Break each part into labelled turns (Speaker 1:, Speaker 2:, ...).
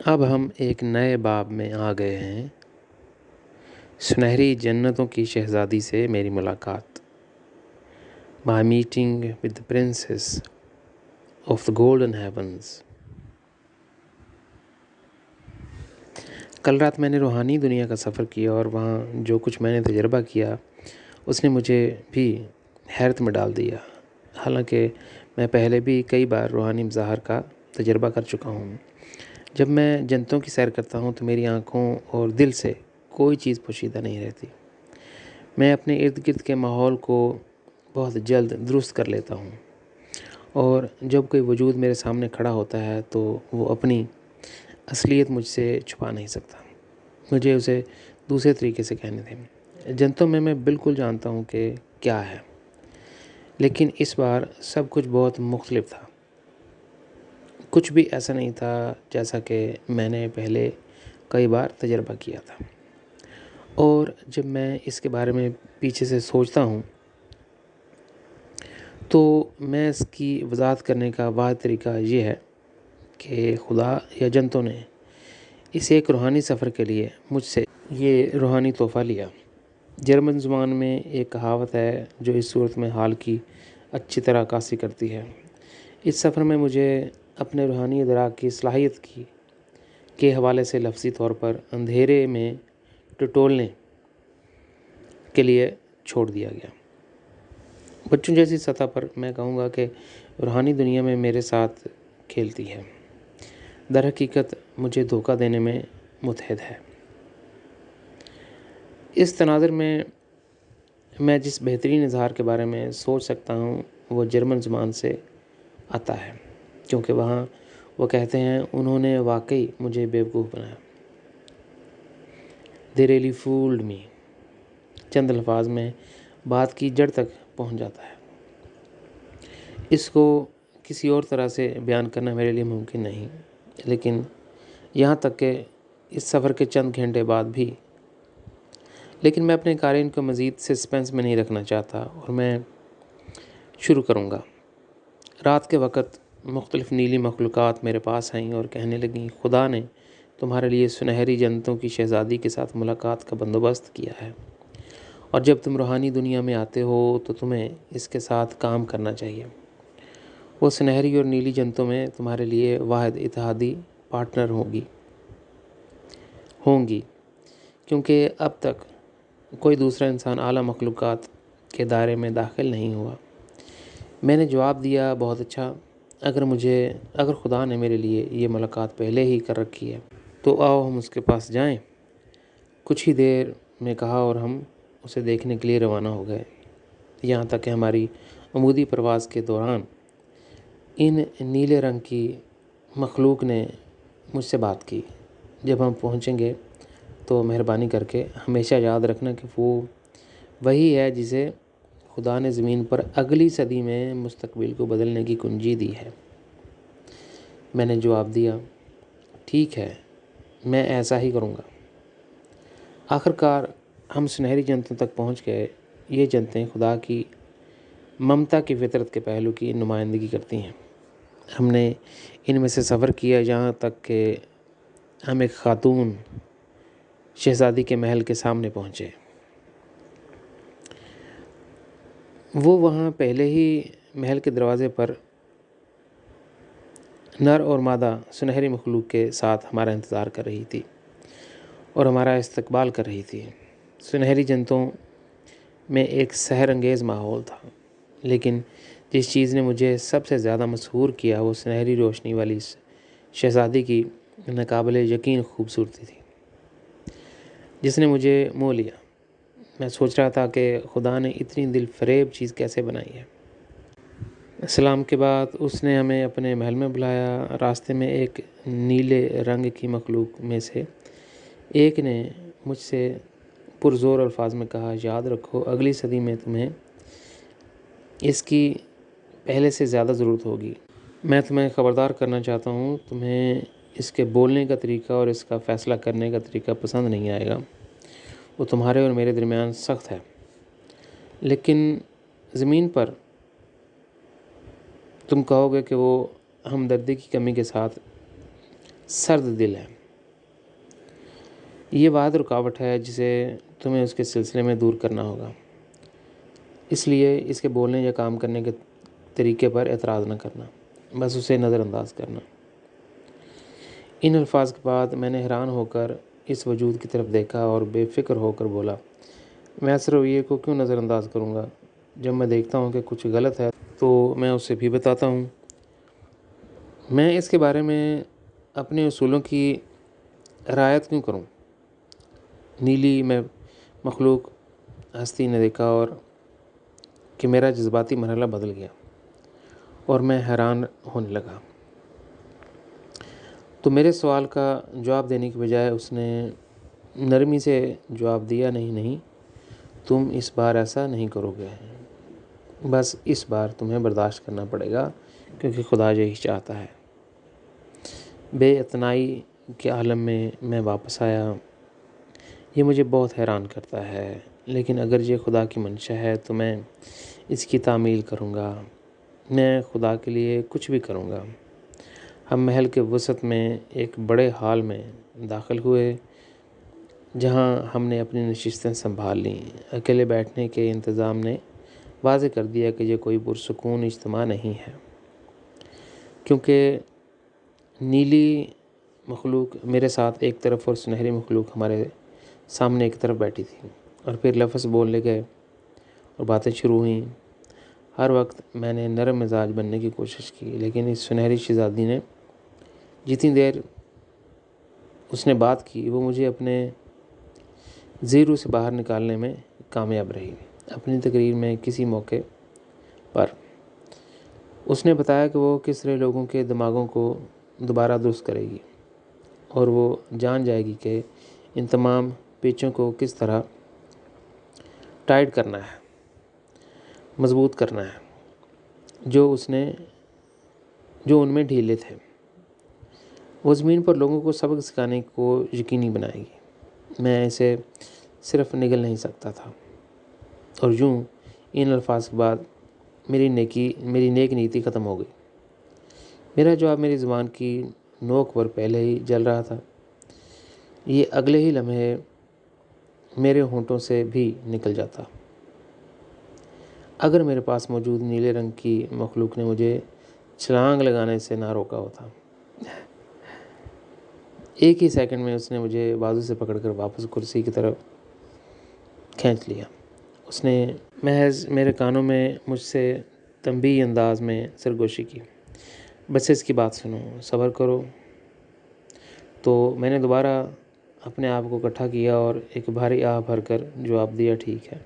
Speaker 1: اب ہم ایک نئے باب میں آ گئے ہیں۔ سنہری جنتوں کی شہزادی سے میری ملاقات، my meeting with the princess of the golden heavens. کل رات میں نے روحانی دنیا کا سفر کیا اور وہاں جو کچھ میں نے تجربہ کیا اس نے مجھے بھی حیرت میں ڈال دیا۔ حالانکہ میں پہلے بھی کئی بار روحانی مظاہر کا تجربہ کر چکا ہوں۔ جب میں جنتوں کی سیر کرتا ہوں تو میری آنکھوں اور دل سے کوئی چیز پوشیدہ نہیں رہتی۔ میں اپنے ارد گرد کے ماحول کو بہت جلد درست کر لیتا ہوں، اور جب کوئی وجود میرے سامنے کھڑا ہوتا ہے تو وہ اپنی اصلیت مجھ سے چھپا نہیں سکتا۔ مجھے اسے دوسرے طریقے سے کہنے دیں۔ جنتوں میں بالکل جانتا ہوں کہ کیا ہے، لیکن اس بار سب کچھ بہت مختلف تھا۔ کچھ بھی ایسا نہیں تھا جیسا کہ میں نے پہلے کئی بار تجربہ کیا تھا، اور جب میں اس کے بارے میں پیچھے سے سوچتا ہوں تو میں اس کی وضاحت کرنے کا واحد طریقہ یہ ہے کہ خدا یا جنتوں نے اس ایک روحانی سفر کے لیے مجھ سے یہ روحانی تحفہ لیا۔ جرمن زبان میں ایک کہاوت ہے جو اس صورت میں حال کی اچھی طرح عکاسی کرتی ہے۔ اس سفر میں مجھے اپنے روحانی ادراک کی صلاحیت کے حوالے سے لفظی طور پر اندھیرے میں ٹٹولنے کے لیے چھوڑ دیا گیا۔ بچوں جیسی سطح پر میں کہوں گا کہ روحانی دنیا میں میرے ساتھ کھیلتی ہے، در حقیقت مجھے دھوکہ دینے میں متحد ہے۔ اس تناظر میں جس بہترین اظہار کے بارے میں سوچ سکتا ہوں وہ جرمن زبان سے آتا ہے، کیونکہ وہاں وہ کہتے ہیں انہوں نے واقعی مجھے بیوقوف بنایا۔ They really fooled me۔ چند الفاظ میں بات کی جڑ تک پہنچ جاتا ہے۔ اس کو کسی اور طرح سے بیان کرنا میرے لیے ممکن نہیں، لیکن یہاں تک کہ اس سفر کے چند گھنٹے بعد بھی، لیکن میں اپنے قارئین کو مزید سسپینس میں نہیں رکھنا چاہتا اور میں شروع کروں گا۔ رات کے وقت مختلف نیلی مخلوقات میرے پاس آئیں اور کہنے لگیں، خدا نے تمہارے لیے سنہری جنتوں کی شہزادی کے ساتھ ملاقات کا بندوبست کیا ہے، اور جب تم روحانی دنیا میں آتے ہو تو تمہیں اس کے ساتھ کام کرنا چاہیے۔ وہ سنہری اور نیلی جنتوں میں تمہارے لیے واحد اتحادی پارٹنر ہوں گی، کیونکہ اب تک کوئی دوسرا انسان اعلیٰ مخلوقات کے دائرے میں داخل نہیں ہوا۔ میں نے جواب دیا، بہت اچھا، اگر خدا نے میرے لیے یہ ملاقات پہلے ہی کر رکھی ہے تو آؤ ہم اس کے پاس جائیں۔ کچھ ہی دیر میں کہا اور ہم اسے دیکھنے کے لیے روانہ ہو گئے، یہاں تک کہ ہماری عمودی پرواز کے دوران ان نیلے رنگ کی مخلوق نے مجھ سے بات کی، جب ہم پہنچیں گے تو مہربانی کر کے ہمیشہ یاد رکھنا کہ وہ وہی ہے جسے خدا نے زمین پر اگلی صدی میں مستقبل کو بدلنے کی کنجی دی ہے۔ میں نے جواب دیا، ٹھیک ہے، میں ایسا ہی کروں گا۔ آخر کار ہم سنہری جنتوں تک پہنچ گئے۔ یہ جنتیں خدا کی ممتا کی فطرت کے پہلو کی نمائندگی کرتی ہیں۔ ہم نے ان میں سے سفر کیا یہاں تک کہ ہم ایک خاتون شہزادی کے محل کے سامنے پہنچے۔ وہ وہاں پہلے ہی محل کے دروازے پر نر اور مادہ سنہری مخلوق کے ساتھ ہمارا انتظار کر رہی تھی اور ہمارا استقبال کر رہی تھی۔ سنہری جنتوں میں ایک سحر انگیز ماحول تھا، لیکن جس چیز نے مجھے سب سے زیادہ مسحور کیا وہ سنہری روشنی والی شہزادی کی ناقابل یقین خوبصورتی تھی، جس نے مجھے مو لیا۔ میں سوچ رہا تھا کہ خدا نے اتنی دل فریب چیز کیسے بنائی ہے۔ سلام کے بعد اس نے ہمیں اپنے محل میں بلایا۔ راستے میں ایک نیلے رنگ کی مخلوق میں سے ایک نے مجھ سے پرزور الفاظ میں کہا، یاد رکھو اگلی صدی میں تمہیں اس کی پہلے سے زیادہ ضرورت ہوگی۔ میں تمہیں خبردار کرنا چاہتا ہوں، تمہیں اس کے بولنے کا طریقہ اور اس کا فیصلہ کرنے کا طریقہ پسند نہیں آئے گا۔ وہ تمہارے اور میرے درمیان سخت ہے، لیکن زمین پر تم کہو گے کہ وہ ہمدردی کی کمی کے ساتھ سرد دل ہے۔ یہ واحد رکاوٹ ہے جسے تمہیں اس کے سلسلے میں دور کرنا ہوگا، اس لیے اس کے بولنے یا کام کرنے کے طریقے پر اعتراض نہ کرنا، بس اسے نظر انداز کرنا۔ ان الفاظ کے بعد میں نے حیران ہو کر اس وجود کی طرف دیکھا اور بے فکر ہو کر بولا، میں اس رویے کو کیوں نظر انداز کروں گا؟ جب میں دیکھتا ہوں کہ کچھ غلط ہے تو میں اسے بھی بتاتا ہوں۔ میں اس کے بارے میں اپنے اصولوں کی رعایت کیوں کروں؟ نیلی میں مخلوق ہستی نے دیکھا اور کہ میرا جذباتی مرحلہ بدل گیا اور میں حیران ہونے لگا۔ تو میرے سوال کا جواب دینے کی بجائے اس نے نرمی سے جواب دیا، نہیں، تم اس بار ایسا نہیں کرو گے، بس اس بار تمہیں برداشت کرنا پڑے گا کیونکہ خدا یہی چاہتا ہے۔ بے اعتنائی کے عالم میں واپس آیا۔ یہ مجھے بہت حیران کرتا ہے، لیکن اگر یہ خدا کی منشا ہے تو میں اس کی تعمیل کروں گا۔ میں خدا کے لیے کچھ بھی کروں گا۔ ہم محل کے وسط میں ایک بڑے ہال میں داخل ہوئے جہاں ہم نے اپنی نشستیں سنبھال لیں۔ اکیلے بیٹھنے کے انتظام نے واضح کر دیا کہ یہ کوئی پرسکون اجتماع نہیں ہے، کیونکہ نیلی مخلوق میرے ساتھ ایک طرف اور سنہری مخلوق ہمارے سامنے ایک طرف بیٹھی تھی، اور پھر لفظ بولنے گئے اور باتیں شروع ہوئیں۔ ہر وقت میں نے نرم مزاج بننے کی کوشش کی، لیکن اس سنہری شہزادی نے جتنی دیر اس نے بات کی وہ مجھے اپنے زیرو سے باہر نکالنے میں کامیاب رہی۔ اپنی تقریر میں کسی موقع پر اس نے بتایا کہ وہ کس طرح لوگوں کے دماغوں کو دوبارہ درست کرے گی، اور وہ جان جائے گی کہ ان تمام پیچوں کو کس طرح ٹائٹ کرنا ہے، مضبوط کرنا ہے، جو ان میں ڈھیلے تھے۔ وہ زمین پر لوگوں کو سبق سکھانے کو یقینی بنائے گی۔ میں اسے صرف نگل نہیں سکتا تھا، اور یوں ان الفاظ کے بعد میری نیک نیتی ختم ہو گئی۔ میرا جواب میری زبان کی نوک پر پہلے ہی جل رہا تھا، یہ اگلے ہی لمحے میرے ہونٹوں سے بھی نکل جاتا اگر میرے پاس موجود نیلے رنگ کی مخلوق نے مجھے چھلانگ لگانے سے نہ روکا ہوتا۔ ایک ہی سیکنڈ میں اس نے مجھے بازو سے پکڑ کر واپس کرسی کی طرف کھینچ لیا۔ اس نے محض میرے کانوں میں مجھ سے تنبیہی انداز میں سرگوشی کی، بس اس کی بات سنو، صبر کرو۔ تو میں نے دوبارہ اپنے آپ کو اکٹھا کیا اور ایک بھاری آہ بھر کر جواب دیا، ٹھیک ہے۔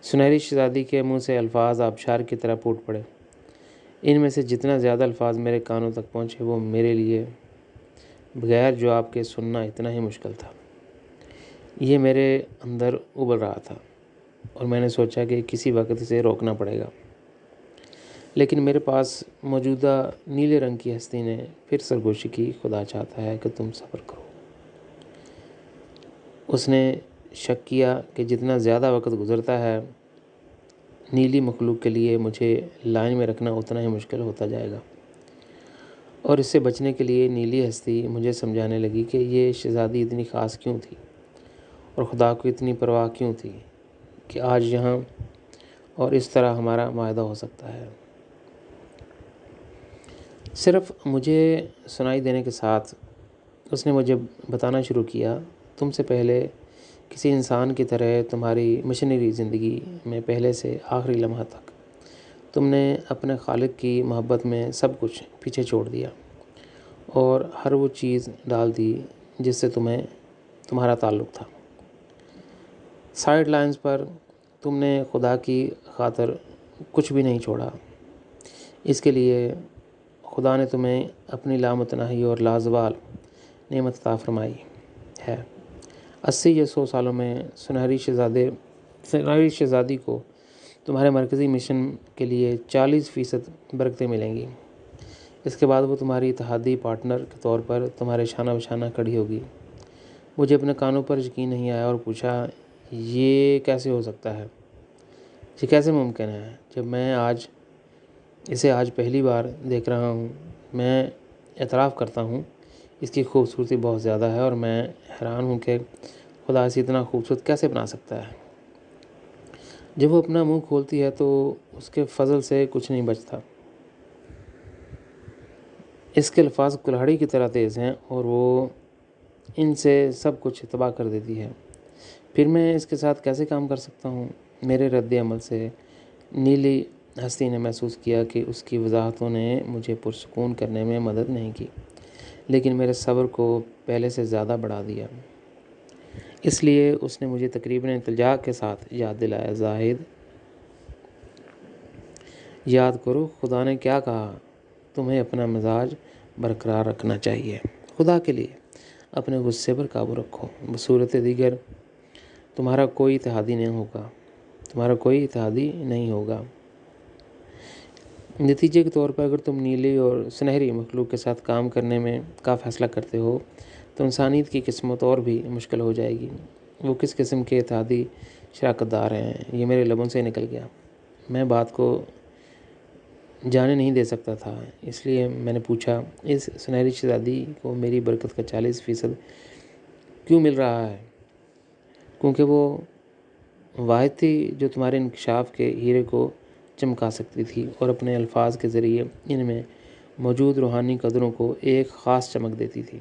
Speaker 1: سنہری شہزادی کے منہ سے الفاظ آبشار کی طرح پھوٹ پڑے۔ ان میں سے جتنا زیادہ الفاظ میرے کانوں تک پہنچے وہ میرے لیے بغیر جواب کے سننا اتنا ہی مشکل تھا۔ یہ میرے اندر ابل رہا تھا اور میں نے سوچا کہ کسی وقت اسے روکنا پڑے گا، لیکن میرے پاس موجودہ نیلے رنگ کی ہستی نے پھر سرگوشی کی، خدا چاہتا ہے کہ تم صبر کرو۔ اس نے شک کیا کہ جتنا زیادہ وقت گزرتا ہے نیلی مخلوق کے لیے مجھے لائن میں رکھنا اتنا ہی مشکل ہوتا جائے گا، اور اس سے بچنے کے لیے نیلی ہستی مجھے سمجھانے لگی کہ یہ شہزادی اتنی خاص کیوں تھی اور خدا کو اتنی پرواہ کیوں تھی کہ آج یہاں اور اس طرح ہمارا معاہدہ ہو سکتا ہے۔ صرف مجھے سنائی دینے کے ساتھ اس نے مجھے بتانا شروع کیا، تم سے پہلے کسی انسان کی طرح تمہاری مشنری زندگی میں پہلے سے آخری لمحہ تک تم نے اپنے خالق کی محبت میں سب کچھ پیچھے چھوڑ دیا اور ہر وہ چیز ڈال دی جس سے تمہارا تعلق تھا۔ سائیڈ لائنز پر تم نے خدا کی خاطر کچھ بھی نہیں چھوڑا۔ اس کے لیے خدا نے تمہیں اپنی لامتناہی اور لازوال نعمت عطا فرمائی ہے۔ 80 یا 100 سالوں میں سنہری شہزادی کو تمہارے مرکزی مشن کے لیے 40% برکتیں ملیں گی۔ اس کے بعد وہ تمہاری اتحادی پارٹنر کے طور پر تمہارے شانہ بشانہ کھڑی ہوگی۔ مجھے اپنے کانوں پر یقین نہیں آیا اور پوچھا، یہ کیسے ہو سکتا ہے؟ یہ کیسے ممکن ہے جب میں اسے آج پہلی بار دیکھ رہا ہوں؟ میں اعتراف کرتا ہوں اس کی خوبصورتی بہت زیادہ ہے اور میں حیران ہوں کہ خدا اسے اتنا خوبصورت کیسے بنا سکتا ہے۔ جب وہ اپنا منہ کھولتی ہے تو اس کے فضل سے کچھ نہیں بچتا۔ اس کے الفاظ کلہاڑی کی طرح تیز ہیں اور وہ ان سے سب کچھ تباہ کر دیتی ہے۔ پھر میں اس کے ساتھ کیسے کام کر سکتا ہوں؟ میرے رد عمل سے نیلی ہستی نے محسوس کیا کہ اس کی وضاحتوں نے مجھے پرسکون کرنے میں مدد نہیں کی، لیکن میرے صبر کو پہلے سے زیادہ بڑھا دیا۔ اس لیے اس نے مجھے تقریباً التجا کے ساتھ یاد دلایا، زاہد، یاد کرو خدا نے کیا کہا، تمہیں اپنا مزاج برقرار رکھنا چاہیے، خدا کے لیے اپنے غصے پر قابو رکھو، بصورت دیگر تمہارا کوئی اتحادی نہیں ہوگا۔ نتیجے کے طور پر اگر تم نیلی اور سنہری مخلوق کے ساتھ کام کرنے میں کا فیصلہ کرتے ہو تو انسانیت کی قسمت اور بھی مشکل ہو جائے گی۔ وہ کس قسم کے اتحادی شراکت دار ہیں؟ یہ میرے لبوں سے نکل گیا۔ میں بات کو جانے نہیں دے سکتا تھا، اس لیے میں نے پوچھا، اس سنہری شہزادی کو میری برکت کا 40% کیوں مل رہا ہے؟ کیونکہ وہ واحد تھی جو تمہارے انکشاف کے ہیرے کو چمکا سکتی تھی اور اپنے الفاظ کے ذریعے ان میں موجود روحانی قدروں کو ایک خاص چمک دیتی تھی۔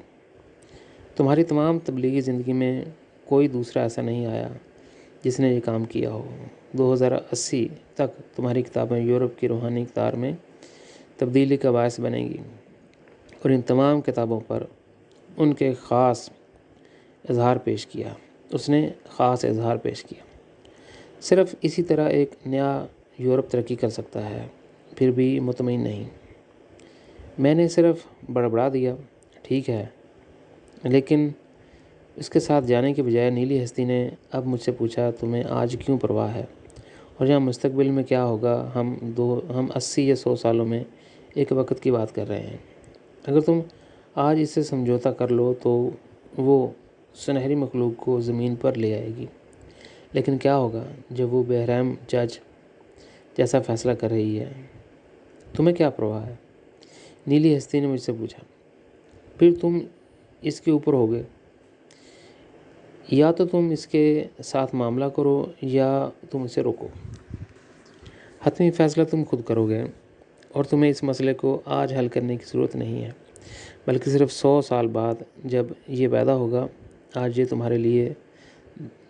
Speaker 1: تمہاری تمام تبلیغی زندگی میں کوئی دوسرا ایسا نہیں آیا جس نے یہ کام کیا ہو۔ 2080 تک تمہاری کتابیں یورپ کی روحانی اقدار میں تبدیلی کا باعث بنے گی اور ان تمام کتابوں پر ان کے خاص اظہار پیش کیا۔ اس نے خاص اظہار پیش کیا۔ صرف اسی طرح ایک نیا یورپ ترقی کر سکتا ہے۔ پھر بھی مطمئن نہیں۔ میں نے صرف بڑبڑا دیا، ٹھیک ہے، لیکن اس کے ساتھ جانے کے بجائے نیلی ہستی نے اب مجھ سے پوچھا، تمہیں آج کیوں پرواہ ہے اور یہاں مستقبل میں کیا ہوگا؟ ہم 80 یا 100 سالوں میں ایک وقت کی بات کر رہے ہیں۔ اگر تم آج اس سے سمجھوتا کر لو تو وہ سنہری مخلوق کو زمین پر لے آئے گی، لیکن کیا ہوگا جب وہ بے رحم جج جیسا فیصلہ کر رہی ہے؟ تمہیں کیا پرواہ ہے؟ نیلی ہستی نے مجھ سے پوچھا۔ پھر تم اس کے اوپر ہوگے، یا تو تم اس کے ساتھ معاملہ کرو یا تم اسے روکو۔ حتمی فیصلہ تم خود کرو گے اور تمہیں اس مسئلے کو آج حل کرنے کی ضرورت نہیں ہے، بلکہ صرف 100 سال بعد جب یہ پیدا ہوگا۔ آج یہ تمہارے لیے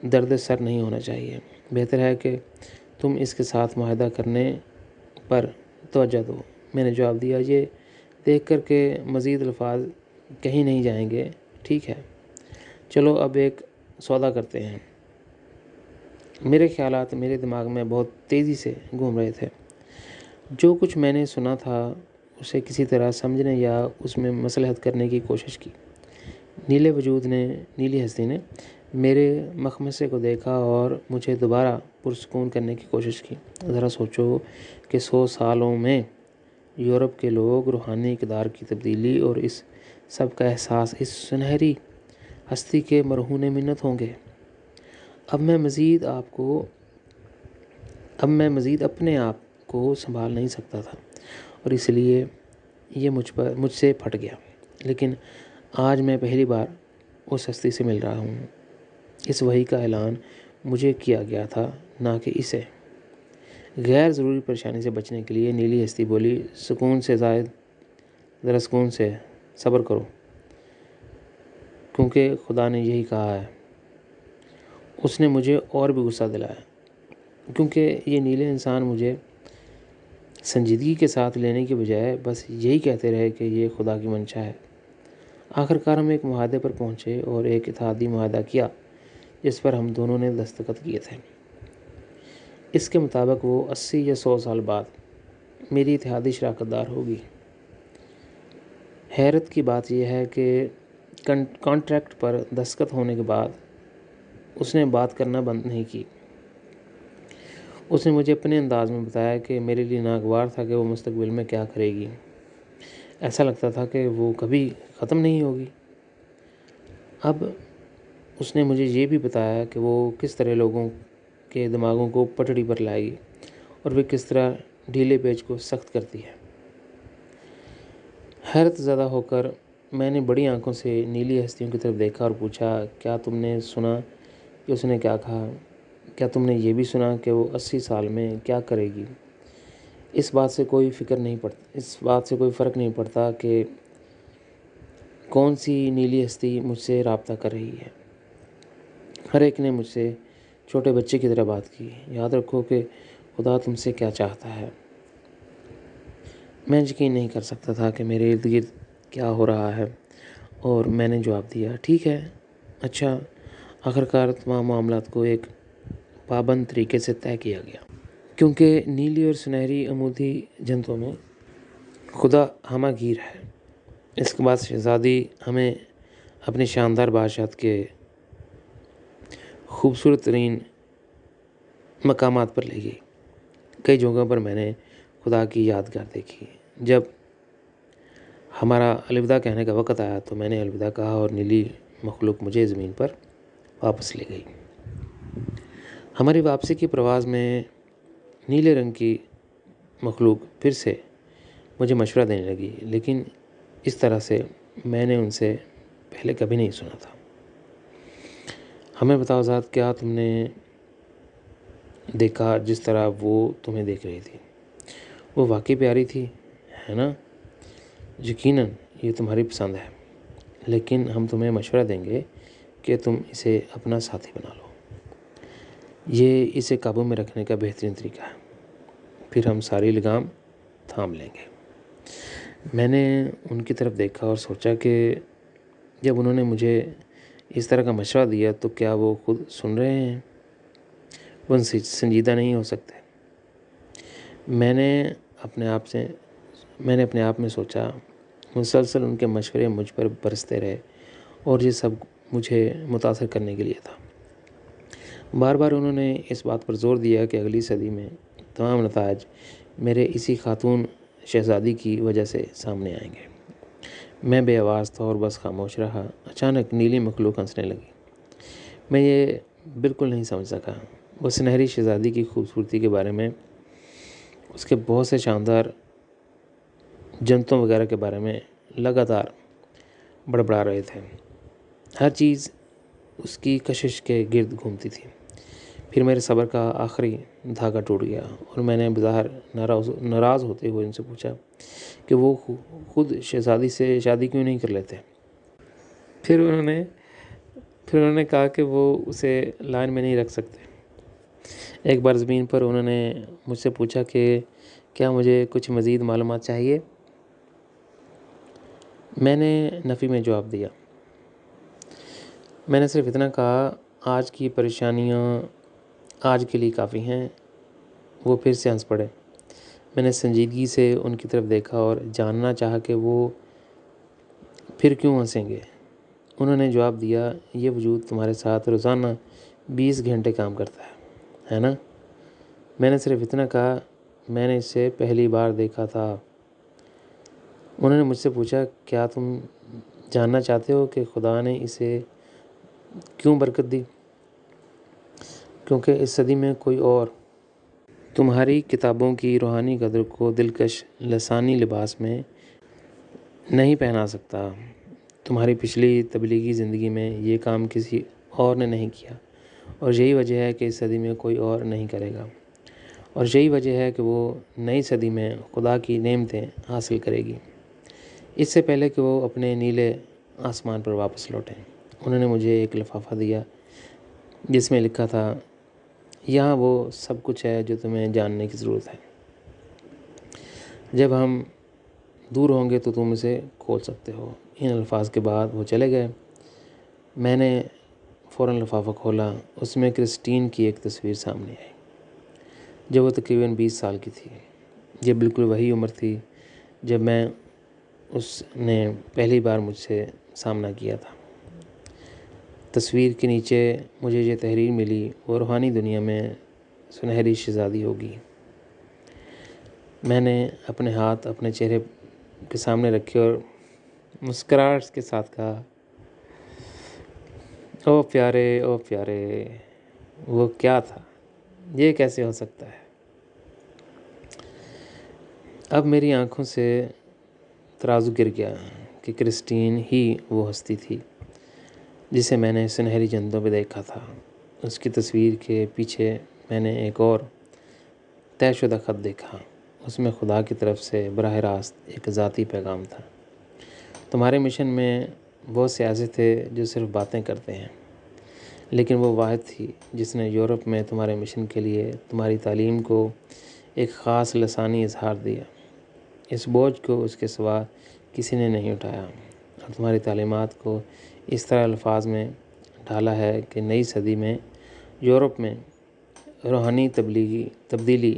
Speaker 1: درد سر نہیں ہونا چاہیے۔ بہتر ہے کہ تم اس کے ساتھ معاہدہ کرنے پر توجہ دو۔ میں نے جواب دیا، یہ دیکھ کر کہ مزید الفاظ کہیں نہیں جائیں گے، ٹھیک ہے، چلو اب ایک سودا کرتے ہیں۔ میرے خیالات میرے دماغ میں بہت تیزی سے گھوم رہے تھے۔ جو کچھ میں نے سنا تھا اسے کسی طرح سمجھنے یا اس میں مصلحت کرنے کی کوشش کی۔ نیلی ہستی نے میرے مخمصے کو دیکھا اور مجھے دوبارہ پرسکون کرنے کی کوشش کی۔ ذرا سوچو کہ 100 سالوں میں یورپ کے لوگ روحانی اقدار کی تبدیلی اور اس سب کا احساس اس سنہری ہستی کے مرہون منت ہوں گے۔ اب میں مزید اپنے آپ کو سنبھال نہیں سکتا تھا اور اس لیے یہ مجھ سے پھٹ گیا۔ لیکن آج میں پہلی بار اس ہستی سے مل رہا ہوں۔ اس وحی کا اعلان مجھے کیا گیا تھا، نہ کہ اسے۔ غیر ضروری پریشانی سے بچنے کے لیے نیلی ہستی بولی، سکون سے زاہد، ذرا سکون سے صبر کرو، کیونکہ خدا نے یہی کہا ہے۔ اس نے مجھے اور بھی غصہ دلایا، کیونکہ یہ نیلے انسان مجھے سنجیدگی کے ساتھ لینے کے بجائے بس یہی کہتے رہے کہ یہ خدا کی منشا ہے۔ آخر کار ہم ایک معاہدے پر پہنچے اور ایک اتحادی معاہدہ کیا جس پر ہم دونوں نے دستخط کیے تھے۔ اس کے مطابق وہ 80 یا 100 سال بعد میری اتحادی شراکت دار ہوگی۔ حیرت کی بات یہ ہے کہ کانٹریکٹ پر دستخط ہونے کے بعد اس نے بات کرنا بند نہیں کی۔ اس نے مجھے اپنے انداز میں بتایا کہ میرے لیے ناگوار تھا کہ وہ مستقبل میں کیا کرے گی۔ ایسا لگتا تھا کہ وہ کبھی ختم نہیں ہوگی۔ اب اس نے مجھے یہ بھی بتایا کہ وہ کس طرح لوگوں کے دماغوں کو پٹڑی پر لائے گی اور وہ کس طرح ڈھیلے پیچ کو سخت کرتی ہے۔ حیرت زدہ ہو کر میں نے بڑی آنکھوں سے نیلی ہستیوں کی طرف دیکھا اور پوچھا، کیا تم نے سنا کہ اس نے کیا کہا؟ کیا تم نے یہ بھی سنا کہ وہ 80 سال میں کیا کرے گی؟ اس بات سے کوئی فرق نہیں پڑتا کہ کون سی نیلی ہستی مجھ سے رابطہ کر رہی ہے۔ ہر ایک نے مجھ سے چھوٹے بچے کی طرح بات کی۔ یاد رکھو کہ خدا تم سے کیا چاہتا ہے۔ میں یقین نہیں کر سکتا تھا کہ میرے ارد گرد کیا ہو رہا ہے، اور میں نے جواب دیا، ٹھیک ہے، اچھا۔ آخرکار تمام معاملات کو ایک پابند طریقے سے طے کیا گیا، کیونکہ نیلی اور سنہری عمودی جنتوں میں خدا ہمہ گیر ہے۔ اس کے بعد شہزادی ہمیں اپنی شاندار بادشاہت کے خوبصورت ترین مقامات پر لے گئی۔ کئی جگہوں پر میں نے خدا کی یادگار دیکھی۔ جب ہمارا الوداع کہنے کا وقت آیا تو میں نے الوداع کہا، اور نیلی مخلوق مجھے زمین پر واپس لے گئی۔ ہماری واپسی کی پرواز میں نیلے رنگ کی مخلوق پھر سے مجھے مشورہ دینے لگی، لیکن اس طرح سے میں نے ان سے پہلے کبھی نہیں سنا تھا۔ ہمیں بتاؤ ذات، کیا تم نے دیکھا جس طرح وہ تمہیں دیکھ رہی تھی؟ وہ واقعی پیاری تھی، ہے نا؟ یقیناً یہ تمہاری پسند ہے، لیکن ہم تمہیں مشورہ دیں گے کہ تم اسے اپنا ساتھی بنا لو۔ یہ اسے قابو میں رکھنے کا بہترین طریقہ ہے۔ پھر ہم ساری لگام تھام لیں گے۔ میں نے ان کی طرف دیکھا اور سوچا کہ جب انہوں نے مجھے اس طرح کا مشورہ دیا تو کیا وہ خود سن رہے ہیں؟ وہ سنجیدہ نہیں ہو سکتے۔ میں نے اپنے آپ میں سوچا، مسلسل ان کے مشورے مجھ پر برستے رہے، اور یہ سب مجھے متاثر کرنے کے لیے تھا۔ بار بار انہوں نے اس بات پر زور دیا کہ اگلی صدی میں تمام نتائج میرے اسی خاتون شہزادی کی وجہ سے سامنے آئیں گے۔ میں بے آواز تھا اور بس خاموش رہا۔ اچانک نیلی مخلوق ہنسنے لگی۔ میں یہ بالکل نہیں سمجھ سکا۔ وہ سنہری شہزادی کی خوبصورتی کے بارے میں، اس کے بہت سے شاندار جنتوں وغیرہ کے بارے میں لگاتار بڑبڑا رہے تھے۔ ہر چیز اس کی کشش کے گرد گھومتی تھی۔ پھر میرے صبر کا آخری دھاگا ٹوٹ گیا، اور میں نے بظاہر ناراض ہوتے ہوئے ان سے پوچھا کہ وہ خود شہزادی سے شادی کیوں نہیں کر لیتے۔ پھر انہوں نے کہا کہ وہ اسے لائن میں نہیں رکھ سکتے۔ ایک بار زمین پر انہوں نے مجھ سے پوچھا کہ کیا مجھے کچھ مزید معلومات چاہیے؟ میں نے نفی میں جواب دیا۔ میں نے صرف اتنا کہا، آج کی پریشانیاں آج کے لیے کافی ہیں۔ وہ پھر سے ہنس پڑے۔ میں نے سنجیدگی سے ان کی طرف دیکھا اور جاننا چاہا کہ وہ پھر کیوں ہنسیں گے۔ انہوں نے جواب دیا، یہ وجود تمہارے ساتھ روزانہ 20 گھنٹے کام کرتا ہے نا؟ میں نے صرف اتنا کہا، میں نے اسے پہلی بار دیکھا تھا۔ انہوں نے مجھ سے پوچھا، کیا تم جاننا چاہتے ہو کہ خدا نے اسے کیوں برکت دی؟ کیونکہ اس صدی میں کوئی اور تمہاری کتابوں کی روحانی قدر کو دلکش لسانی لباس میں نہیں پہنا سکتا۔ تمہاری پچھلی تبلیغی زندگی میں یہ کام کسی اور نے نہیں کیا، اور یہی وجہ ہے کہ اس صدی میں کوئی اور نہیں کرے گا، اور یہی وجہ ہے کہ وہ نئی صدی میں خدا کی نعمتیں حاصل کرے گی، اس سے پہلے کہ وہ اپنے نیلے آسمان پر واپس لوٹیں۔ انہوں نے مجھے ایک لفافہ دیا جس میں لکھا تھا، یہاں وہ سب کچھ ہے جو تمہیں جاننے کی ضرورت ہے۔ جب ہم دور ہوں گے تو تم اسے کھول سکتے ہو۔ ان الفاظ کے بعد وہ چلے گئے۔ میں نے فوراً لفافہ کھولا۔ اس میں کرسٹین کی ایک تصویر سامنے آئی، جب وہ تقریباً 20 سال کی تھی۔ یہ بالکل وہی عمر تھی جب اس نے پہلی بار مجھ سے سامنا کیا تھا۔ تصویر کے نیچے مجھے یہ تحریر ملی، وہ روحانی دنیا میں سنہری شہزادی ہوگی۔ میں نے اپنے ہاتھ اپنے چہرے کے سامنے رکھے اور مسکراہٹ کے ساتھ کہا، او پیارے، او پیارے، وہ کیا تھا؟ یہ کیسے ہو سکتا ہے؟ اب میری آنکھوں سے ترازو گر گیا۔ کہ کرسٹین ہی وہ ہستی تھی جسے میں نے سنہری جندوں پہ دیکھا تھا۔ اس کی تصویر کے پیچھے میں نے ایک اور طے شدہ خط دیکھا۔ اس میں خدا کی طرف سے براہ راست ایک ذاتی پیغام تھا۔ تمہارے مشن میں بہت سے ایسے تھے جو صرف باتیں کرتے ہیں، لیکن وہ واحد تھی جس نے یورپ میں تمہارے مشن کے لیے تمہاری تعلیم کو ایک خاص لسانی اظہار دیا۔ اس بوجھ کو اس کے سوا کسی نے نہیں اٹھایا، اور تمہاری تعلیمات کو اس طرح الفاظ میں ڈھالا ہے کہ نئی صدی میں یورپ میں روحانی تبدیلی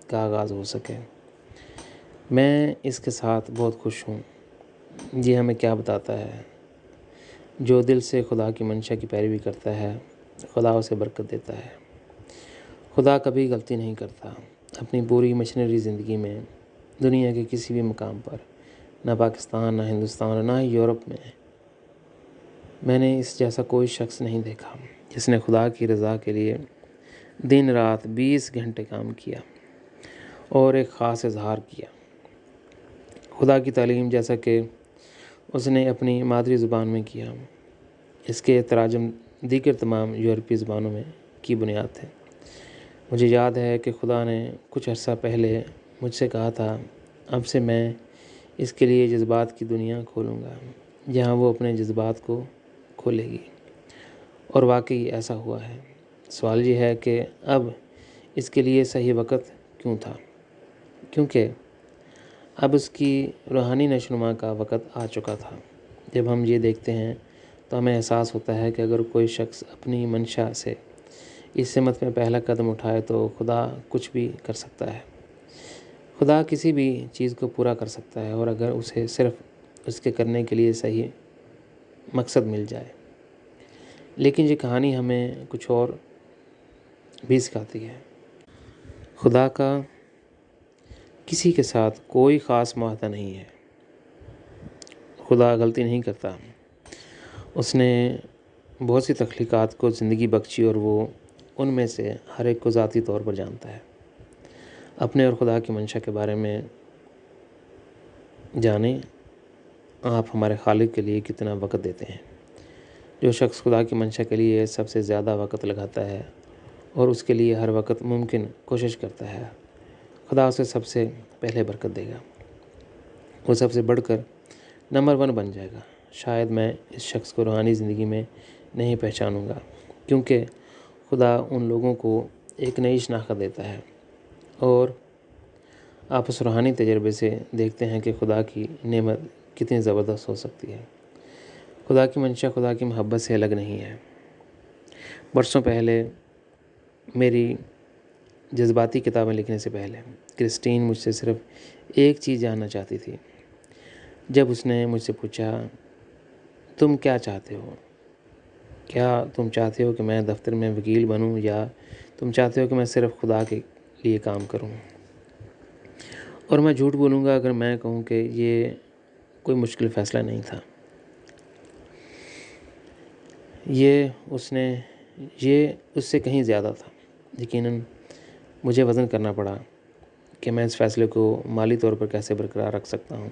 Speaker 1: کا آغاز ہو سکے۔ میں اس کے ساتھ بہت خوش ہوں۔ یہ ہمیں کیا بتاتا ہے؟ جو دل سے خدا کی منشا کی پیروی کرتا ہے، خدا اسے برکت دیتا ہے۔ خدا کبھی غلطی نہیں کرتا۔ اپنی پوری مشنری زندگی میں دنیا کے کسی بھی مقام پر، نہ پاکستان، نہ ہندوستان اور نہ ہی یورپ میں نے اس جیسا کوئی شخص نہیں دیکھا جس نے خدا کی رضا کے لیے دن رات 20 گھنٹے کام کیا اور ایک خاص اظہار کیا۔ خدا کی تعلیم جیسا کہ اس نے اپنی مادری زبان میں کیا، اس کے تراجم دیگر تمام یورپی زبانوں میں کی بنیاد تھے۔ مجھے یاد ہے کہ خدا نے کچھ عرصہ پہلے مجھ سے کہا تھا، اب سے میں اس کے لیے جذبات کی دنیا کھولوں گا جہاں وہ اپنے جذبات کو کھولے گی، اور واقعی ایسا ہوا ہے۔ سوال یہ ہے کہ اب اس کے لیے صحیح وقت کیوں تھا؟ کیونکہ اب اس کی روحانی نشوونما کا وقت آ چکا تھا۔ جب ہم یہ دیکھتے ہیں تو ہمیں احساس ہوتا ہے کہ اگر کوئی شخص اپنی منشا سے اس سمت میں پہلا قدم اٹھائے تو خدا کچھ بھی کر سکتا ہے۔ خدا کسی بھی چیز کو پورا کر سکتا ہے، اور اگر اسے صرف اس کے کرنے کے لیے صحیح مقصد مل جائے۔ لیکن یہ کہانی ہمیں کچھ اور بھی سکھاتی ہے۔ خدا کا کسی کے ساتھ کوئی خاص معاہدہ نہیں ہے۔ خدا غلطی نہیں کرتا۔ اس نے بہت سی تخلیقات کو زندگی بخشی، اور وہ ان میں سے ہر ایک کو ذاتی طور پر جانتا ہے۔ اپنے اور خدا کی منشا کے بارے میں جانیں، آپ ہمارے خالق کے لیے کتنا وقت دیتے ہیں۔ جو شخص خدا کی منشا کے لیے سب سے زیادہ وقت لگاتا ہے اور اس کے لیے ہر وقت ممکن کوشش کرتا ہے، خدا اسے سب سے پہلے برکت دے گا۔ وہ سب سے بڑھ کر نمبر 1 بن جائے گا۔ شاید میں اس شخص کو روحانی زندگی میں نہیں پہچانوں گا، کیونکہ خدا ان لوگوں کو ایک نئی شناخت دیتا ہے، اور آپ اس روحانی تجربے سے دیکھتے ہیں کہ خدا کی نعمت کتنی زبردست ہو سکتی ہے۔ خدا کی منشا خدا کی محبت سے الگ نہیں ہے۔ برسوں پہلے میری جذباتی کتابیں لکھنے سے پہلے کرسٹین مجھ سے صرف ایک چیز جاننا چاہتی تھی۔ جب اس نے مجھ سے پوچھا، تم کیا چاہتے ہو؟ کیا تم چاہتے ہو کہ میں دفتر میں وکیل بنوں، یا تم چاہتے ہو کہ میں صرف خدا کے لیے کام کروں؟ اور میں جھوٹ بولوں گا اگر میں کہوں کہ یہ کوئی مشکل فیصلہ نہیں تھا۔ یہ اس سے کہیں زیادہ تھا۔ یقیناً مجھے وزن کرنا پڑا کہ میں اس فیصلے کو مالی طور پر کیسے برقرار رکھ سکتا ہوں۔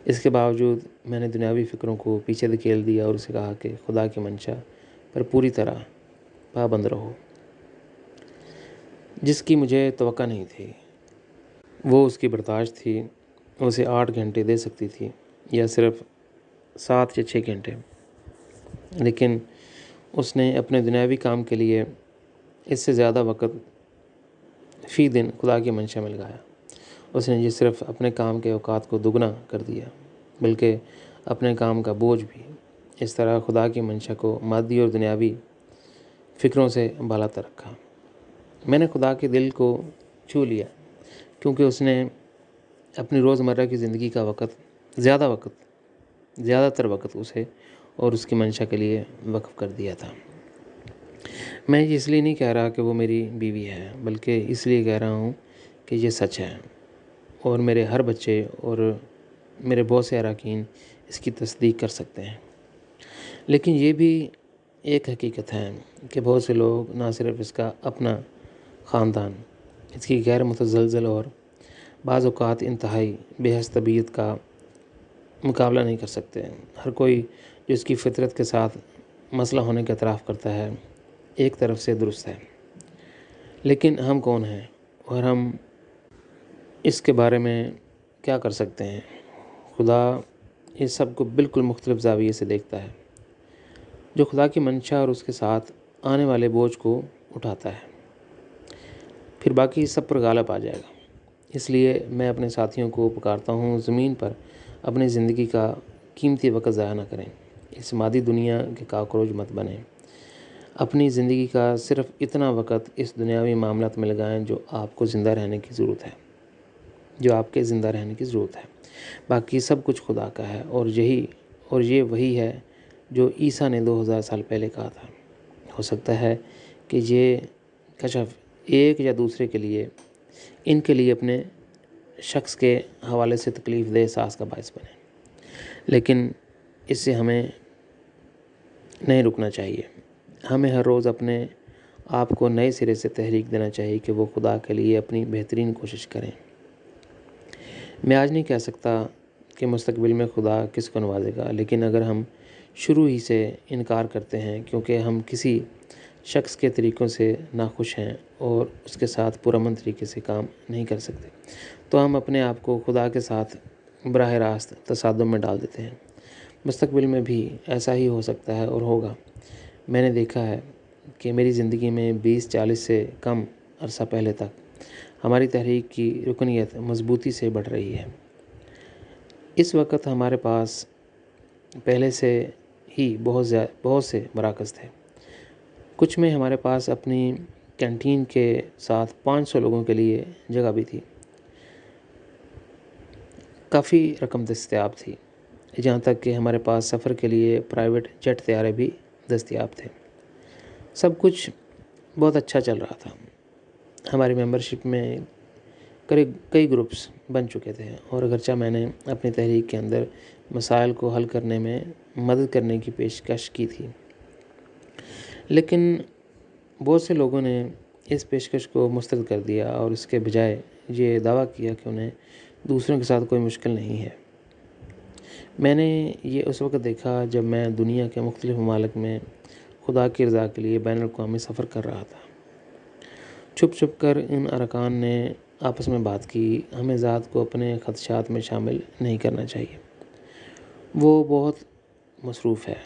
Speaker 1: اس کے باوجود میں نے دنیاوی فکروں کو پیچھے دھکیل دیا اور اسے کہا کہ خدا کی منشا پر پوری طرح پابند رہو، جس کی مجھے توقع نہیں تھی۔ وہ اس کی برداشت تھی۔ وہ اسے 8 گھنٹے دے سکتی تھی، یا صرف 7 یا 6 گھنٹے، لیکن اس نے اپنے دنیاوی کام کے لیے اس سے زیادہ وقت فی دن خدا کی منشا میں لگایا۔ اس نے یہ صرف اپنے کام کے اوقات کو دگنا کر دیا، بلکہ اپنے کام کا بوجھ بھی۔ اس طرح خدا کی منشا کو مادی اور دنیاوی فکروں سے بالا تر رکھا۔ میں نے خدا کے دل کو چھو لیا، کیونکہ اس نے اپنی روزمرہ کی زندگی کا زیادہ تر وقت اسے اور اس کی منشا کے لیے وقف کر دیا تھا۔ میں یہ اس لیے نہیں کہہ رہا کہ وہ میری بیوی ہے، بلکہ اس لیے کہہ رہا ہوں کہ یہ سچ ہے، اور میرے ہر بچے اور میرے بہت سے اراکین اس کی تصدیق کر سکتے ہیں۔ لیکن یہ بھی ایک حقیقت ہے کہ بہت سے لوگ نہ صرف اس کا اپنا خاندان اس کی غیر متزلزل اور بعض اوقات انتہائی بے حس طبیعت کا مقابلہ نہیں کر سکتے۔ ہر کوئی جو اس کی فطرت کے ساتھ مسئلہ ہونے کا اعتراف کرتا ہے ایک طرف سے درست ہے، لیکن ہم کون ہیں اور ہم اس کے بارے میں کیا کر سکتے ہیں؟ خدا اس سب کو بالکل مختلف زاویے سے دیکھتا ہے۔ جو خدا کی منشا اور اس کے ساتھ آنے والے بوجھ کو اٹھاتا ہے، پھر باقی سب پر غالب آ جائے گا۔ اس لیے میں اپنے ساتھیوں کو پکارتا ہوں، زمین پر اپنی زندگی کا قیمتی وقت ضائع نہ کریں، اس مادی دنیا کے کاکروچ مت بنیں۔ اپنی زندگی کا صرف اتنا وقت اس دنیاوی معاملات میں لگائیں جو آپ کو زندہ رہنے کی ضرورت ہے، جو آپ کے زندہ رہنے کی ضرورت ہے۔ باقی سب کچھ خدا کا ہے، اور یہ وہی ہے جو عیسیٰ نے 2000 سال پہلے کہا تھا۔ ہو سکتا ہے کہ یہ کشف ایک یا دوسرے کے لیے، ان کے لیے اپنے شخص کے حوالے سے تکلیف دہ احساس کا باعث بنے، لیکن اس سے ہمیں نہیں رکنا چاہیے۔ ہمیں ہر روز اپنے آپ کو نئے سرے سے تحریک دینا چاہیے کہ وہ خدا کے لیے اپنی بہترین کوشش کریں۔ میں آج نہیں کہہ سکتا کہ مستقبل میں خدا کس کو نوازے گا، لیکن اگر ہم شروع ہی سے انکار کرتے ہیں کیونکہ ہم کسی شخص کے طریقوں سے ناخوش ہیں اور اس کے ساتھ پرامن طریقے سے کام نہیں کر سکتے، تو ہم اپنے آپ کو خدا کے ساتھ براہ راست تصادم میں ڈال دیتے ہیں۔ مستقبل میں بھی ایسا ہی ہو سکتا ہے اور ہوگا۔ میں نے دیکھا ہے کہ میری زندگی میں 20-40 سے کم عرصہ پہلے تک ہماری تحریک کی رکنیت مضبوطی سے بڑھ رہی ہے۔ اس وقت ہمارے پاس پہلے سے ہی بہت سے مراکز تھے۔ کچھ میں ہمارے پاس اپنی کینٹین کے ساتھ 500 لوگوں کے لیے جگہ بھی تھی۔ کافی رقم دستیاب تھی، جہاں تک کہ ہمارے پاس سفر کے لیے پرائیویٹ جیٹ طیارے بھی دستیاب تھے۔ سب کچھ بہت اچھا چل رہا تھا۔ ہماری ممبرشپ میں کئی گروپس بن چکے تھے، اور اگرچہ میں نے اپنی تحریک کے اندر مسائل کو حل کرنے میں مدد کرنے کی پیشکش کی تھی، لیکن بہت سے لوگوں نے اس پیشکش کو مسترد کر دیا اور اس کے بجائے یہ دعویٰ کیا کہ انہیں دوسروں کے ساتھ کوئی مشکل نہیں ہے۔ میں نے یہ اس وقت دیکھا جب میں دنیا کے مختلف ممالک میں خدا کی رضا کے لیے بین الاقوامی سفر کر رہا تھا۔ چھپ چھپ کر ان ارکان نے آپس میں بات کی، ہمیں ذات کو اپنے خدشات میں شامل نہیں کرنا چاہیے، وہ بہت مصروف ہے۔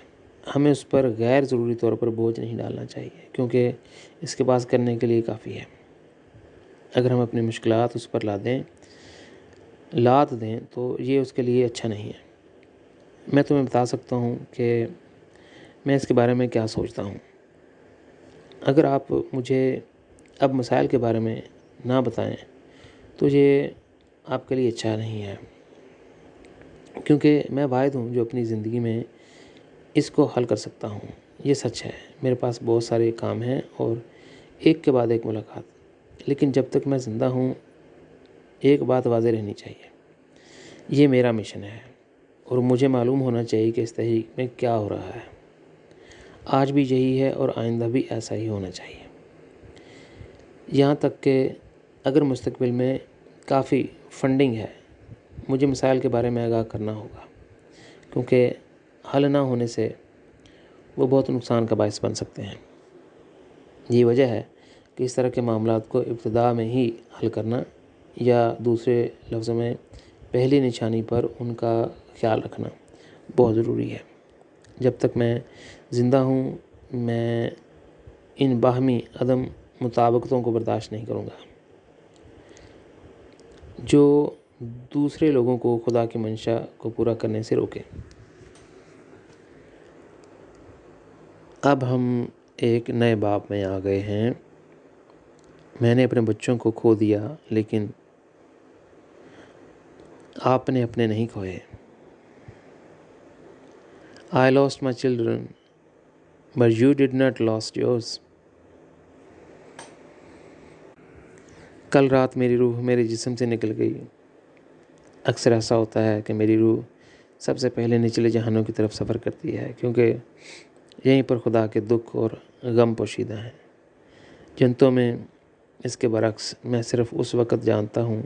Speaker 1: ہمیں اس پر غیر ضروری طور پر بوجھ نہیں ڈالنا چاہیے، کیونکہ اس کے پاس کرنے کے لیے کافی ہے۔ اگر ہم اپنی مشکلات اس پر لاد دیں تو یہ اس کے لیے اچھا نہیں ہے۔ میں تمہیں بتا سکتا ہوں کہ میں اس کے بارے میں کیا سوچتا ہوں۔ اگر آپ مجھے اب مسائل کے بارے میں نہ بتائیں تو یہ آپ کے لیے اچھا نہیں ہے، کیونکہ میں واحد ہوں جو اپنی زندگی میں اس کو حل کر سکتا ہوں۔ یہ سچ ہے، میرے پاس بہت سارے کام ہیں اور ایک کے بعد ایک ملاقات، لیکن جب تک میں زندہ ہوں ایک بات واضح رہنی چاہیے، یہ میرا مشن ہے اور مجھے معلوم ہونا چاہیے کہ اس تحریک میں کیا ہو رہا ہے۔ آج بھی یہی ہے اور آئندہ بھی ایسا ہی ہونا چاہیے، یہاں تک کہ اگر مستقبل میں کافی فنڈنگ ہے، مجھے مسائل کے بارے میں آگاہ کرنا ہوگا، کیونکہ حل نہ ہونے سے وہ بہت نقصان کا باعث بن سکتے ہیں۔ یہ وجہ ہے کہ اس طرح کے معاملات کو ابتدا میں ہی حل کرنا، یا دوسرے لفظوں میں پہلی نشانی پر ان کا خیال رکھنا بہت ضروری ہے۔ جب تک میں زندہ ہوں میں ان باہمی عدم مطابقتوں کو برداشت نہیں کروں گا جو دوسرے لوگوں کو خدا کی منشا کو پورا کرنے سے روکے۔ اب ہم ایک نئے باب میں آ گئے ہیں۔ میں نے اپنے بچوں کو کھو دیا، لیکن آپ نے اپنے نہیں کھوئے۔ I lost my children, but you did not lost yours. کل رات میری روح میرے جسم سے نکل گئی۔ اکثر ایسا ہوتا ہے کہ میری روح سب سے پہلے نچلے جہانوں کی طرف سفر کرتی ہے، کیونکہ یہیں پر خدا کے دکھ اور غم پوشیدہ ہیں۔ جنتوں میں اس کے برعکس میں صرف اس وقت جانتا ہوں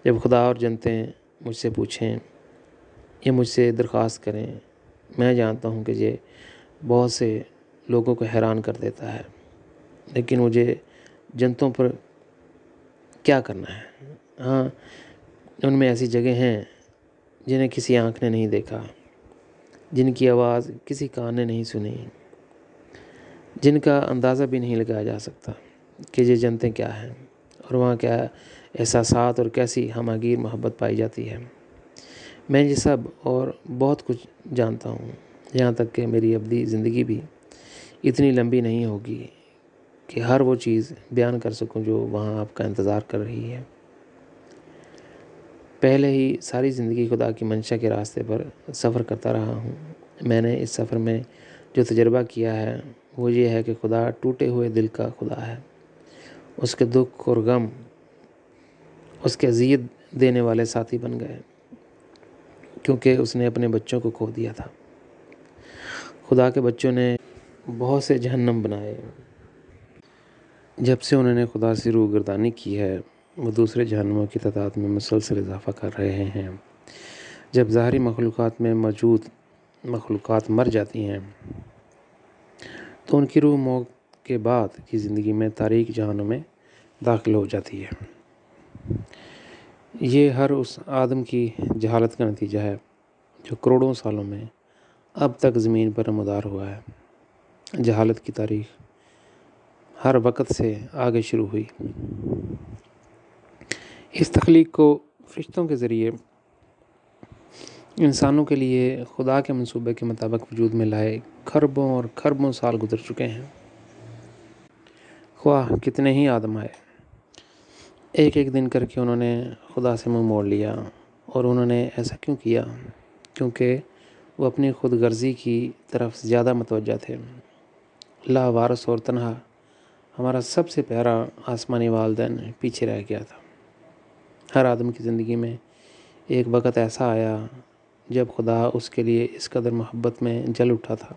Speaker 1: جب خدا اور جنتیں مجھ سے پوچھیں یہ مجھ سے درخواست کریں۔ میں جانتا ہوں کہ یہ بہت سے لوگوں کو حیران کر دیتا ہے، لیکن مجھے جنتوں پر کیا کرنا ہے؟ ہاں، ان میں ایسی جگہ ہیں جنہیں کسی آنکھ نے نہیں دیکھا، جن کی آواز کسی کان نے نہیں سنی، جن کا اندازہ بھی نہیں لگایا جا سکتا کہ یہ جنتیں کیا ہیں اور وہاں کیا احساسات اور کیسی ہمہ گیر محبت پائی جاتی ہے۔ میں یہ سب اور بہت کچھ جانتا ہوں، یہاں تک کہ میری ابدی زندگی بھی اتنی لمبی نہیں ہوگی کہ ہر وہ چیز بیان کر سکوں جو وہاں آپ کا انتظار کر رہی ہے۔ پہلے ہی ساری زندگی خدا کی منشا کے راستے پر سفر کرتا رہا ہوں۔ میں نے اس سفر میں جو تجربہ کیا ہے وہ یہ ہے کہ خدا ٹوٹے ہوئے دل کا خدا ہے۔ اس کے دکھ اور غم اس کے اذیت دینے والے ساتھی بن گئے، کیونکہ اس نے اپنے بچوں کو کھو دیا تھا۔ خدا کے بچوں نے بہت سے جہنم بنائے۔ جب سے انہوں نے خدا سے روگردانی کی ہے، وہ دوسرے جہنموں کی تعداد میں مسلسل اضافہ کر رہے ہیں۔ جب ظاہری مخلوقات میں موجود مخلوقات مر جاتی ہیں تو ان کی روح موت کے بعد کی زندگی میں تاریک جہانوں میں داخل ہو جاتی ہے۔ یہ ہر اس آدم کی جہالت کا نتیجہ ہے جو کروڑوں سالوں میں اب تک زمین پر نمودار ہوا ہے۔ جہالت کی تاریخ ہر وقت سے آگے شروع ہوئی۔ اس تخلیق کو فرشتوں کے ذریعے انسانوں کے لیے خدا کے منصوبے کے مطابق وجود میں لائے کھربوں اور کھربوں سال گزر چکے ہیں۔ خواہ کتنے ہی آدم آئے، ایک ایک دن کر کے انہوں نے خدا سے منہ موڑ لیا۔ اور انہوں نے ایسا کیوں کیا؟ کیونکہ وہ اپنی خود غرضی کی طرف زیادہ متوجہ تھے۔ لاوارث اور تنہا ہمارا سب سے پیارا آسمانی والدین پیچھے رہ گیا تھا۔ ہر آدم کی زندگی میں ایک وقت ایسا آیا جب خدا اس کے لیے اس قدر محبت میں جل اٹھا تھا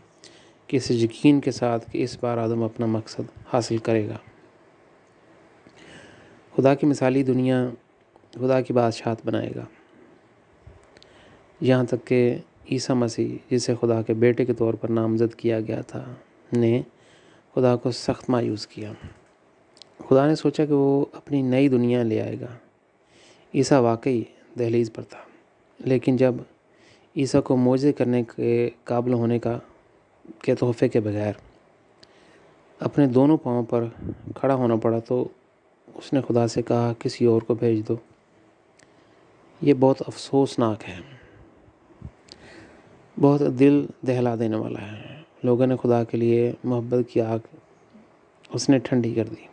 Speaker 1: کہ اس یقین کے ساتھ کہ اس بار آدم اپنا مقصد حاصل کرے گا۔ خدا کی مثالی دنیا خدا کی بادشاہت بنائے گا، یہاں تک کہ عیسیٰ مسیح، جسے خدا کے بیٹے کے طور پر نامزد کیا گیا تھا، نے خدا کو سخت مایوس کیا۔ خدا نے سوچا کہ وہ اپنی نئی دنیا لے آئے گا۔ عیسیٰ واقعی دہلیز پر تھا، لیکن جب عیسیٰ کو معجزے کرنے کے قابل ہونے کے تحفے کے بغیر اپنے دونوں پاؤں پر کھڑا ہونا پڑا تو اس نے خدا سے کہا کسی اور کو بھیج دو۔ یہ بہت افسوسناک ہے، بہت دل دہلا دینے والا ہے۔ لوگوں نے خدا کے لیے محبت کی آگ اس نے ٹھنڈی کر دی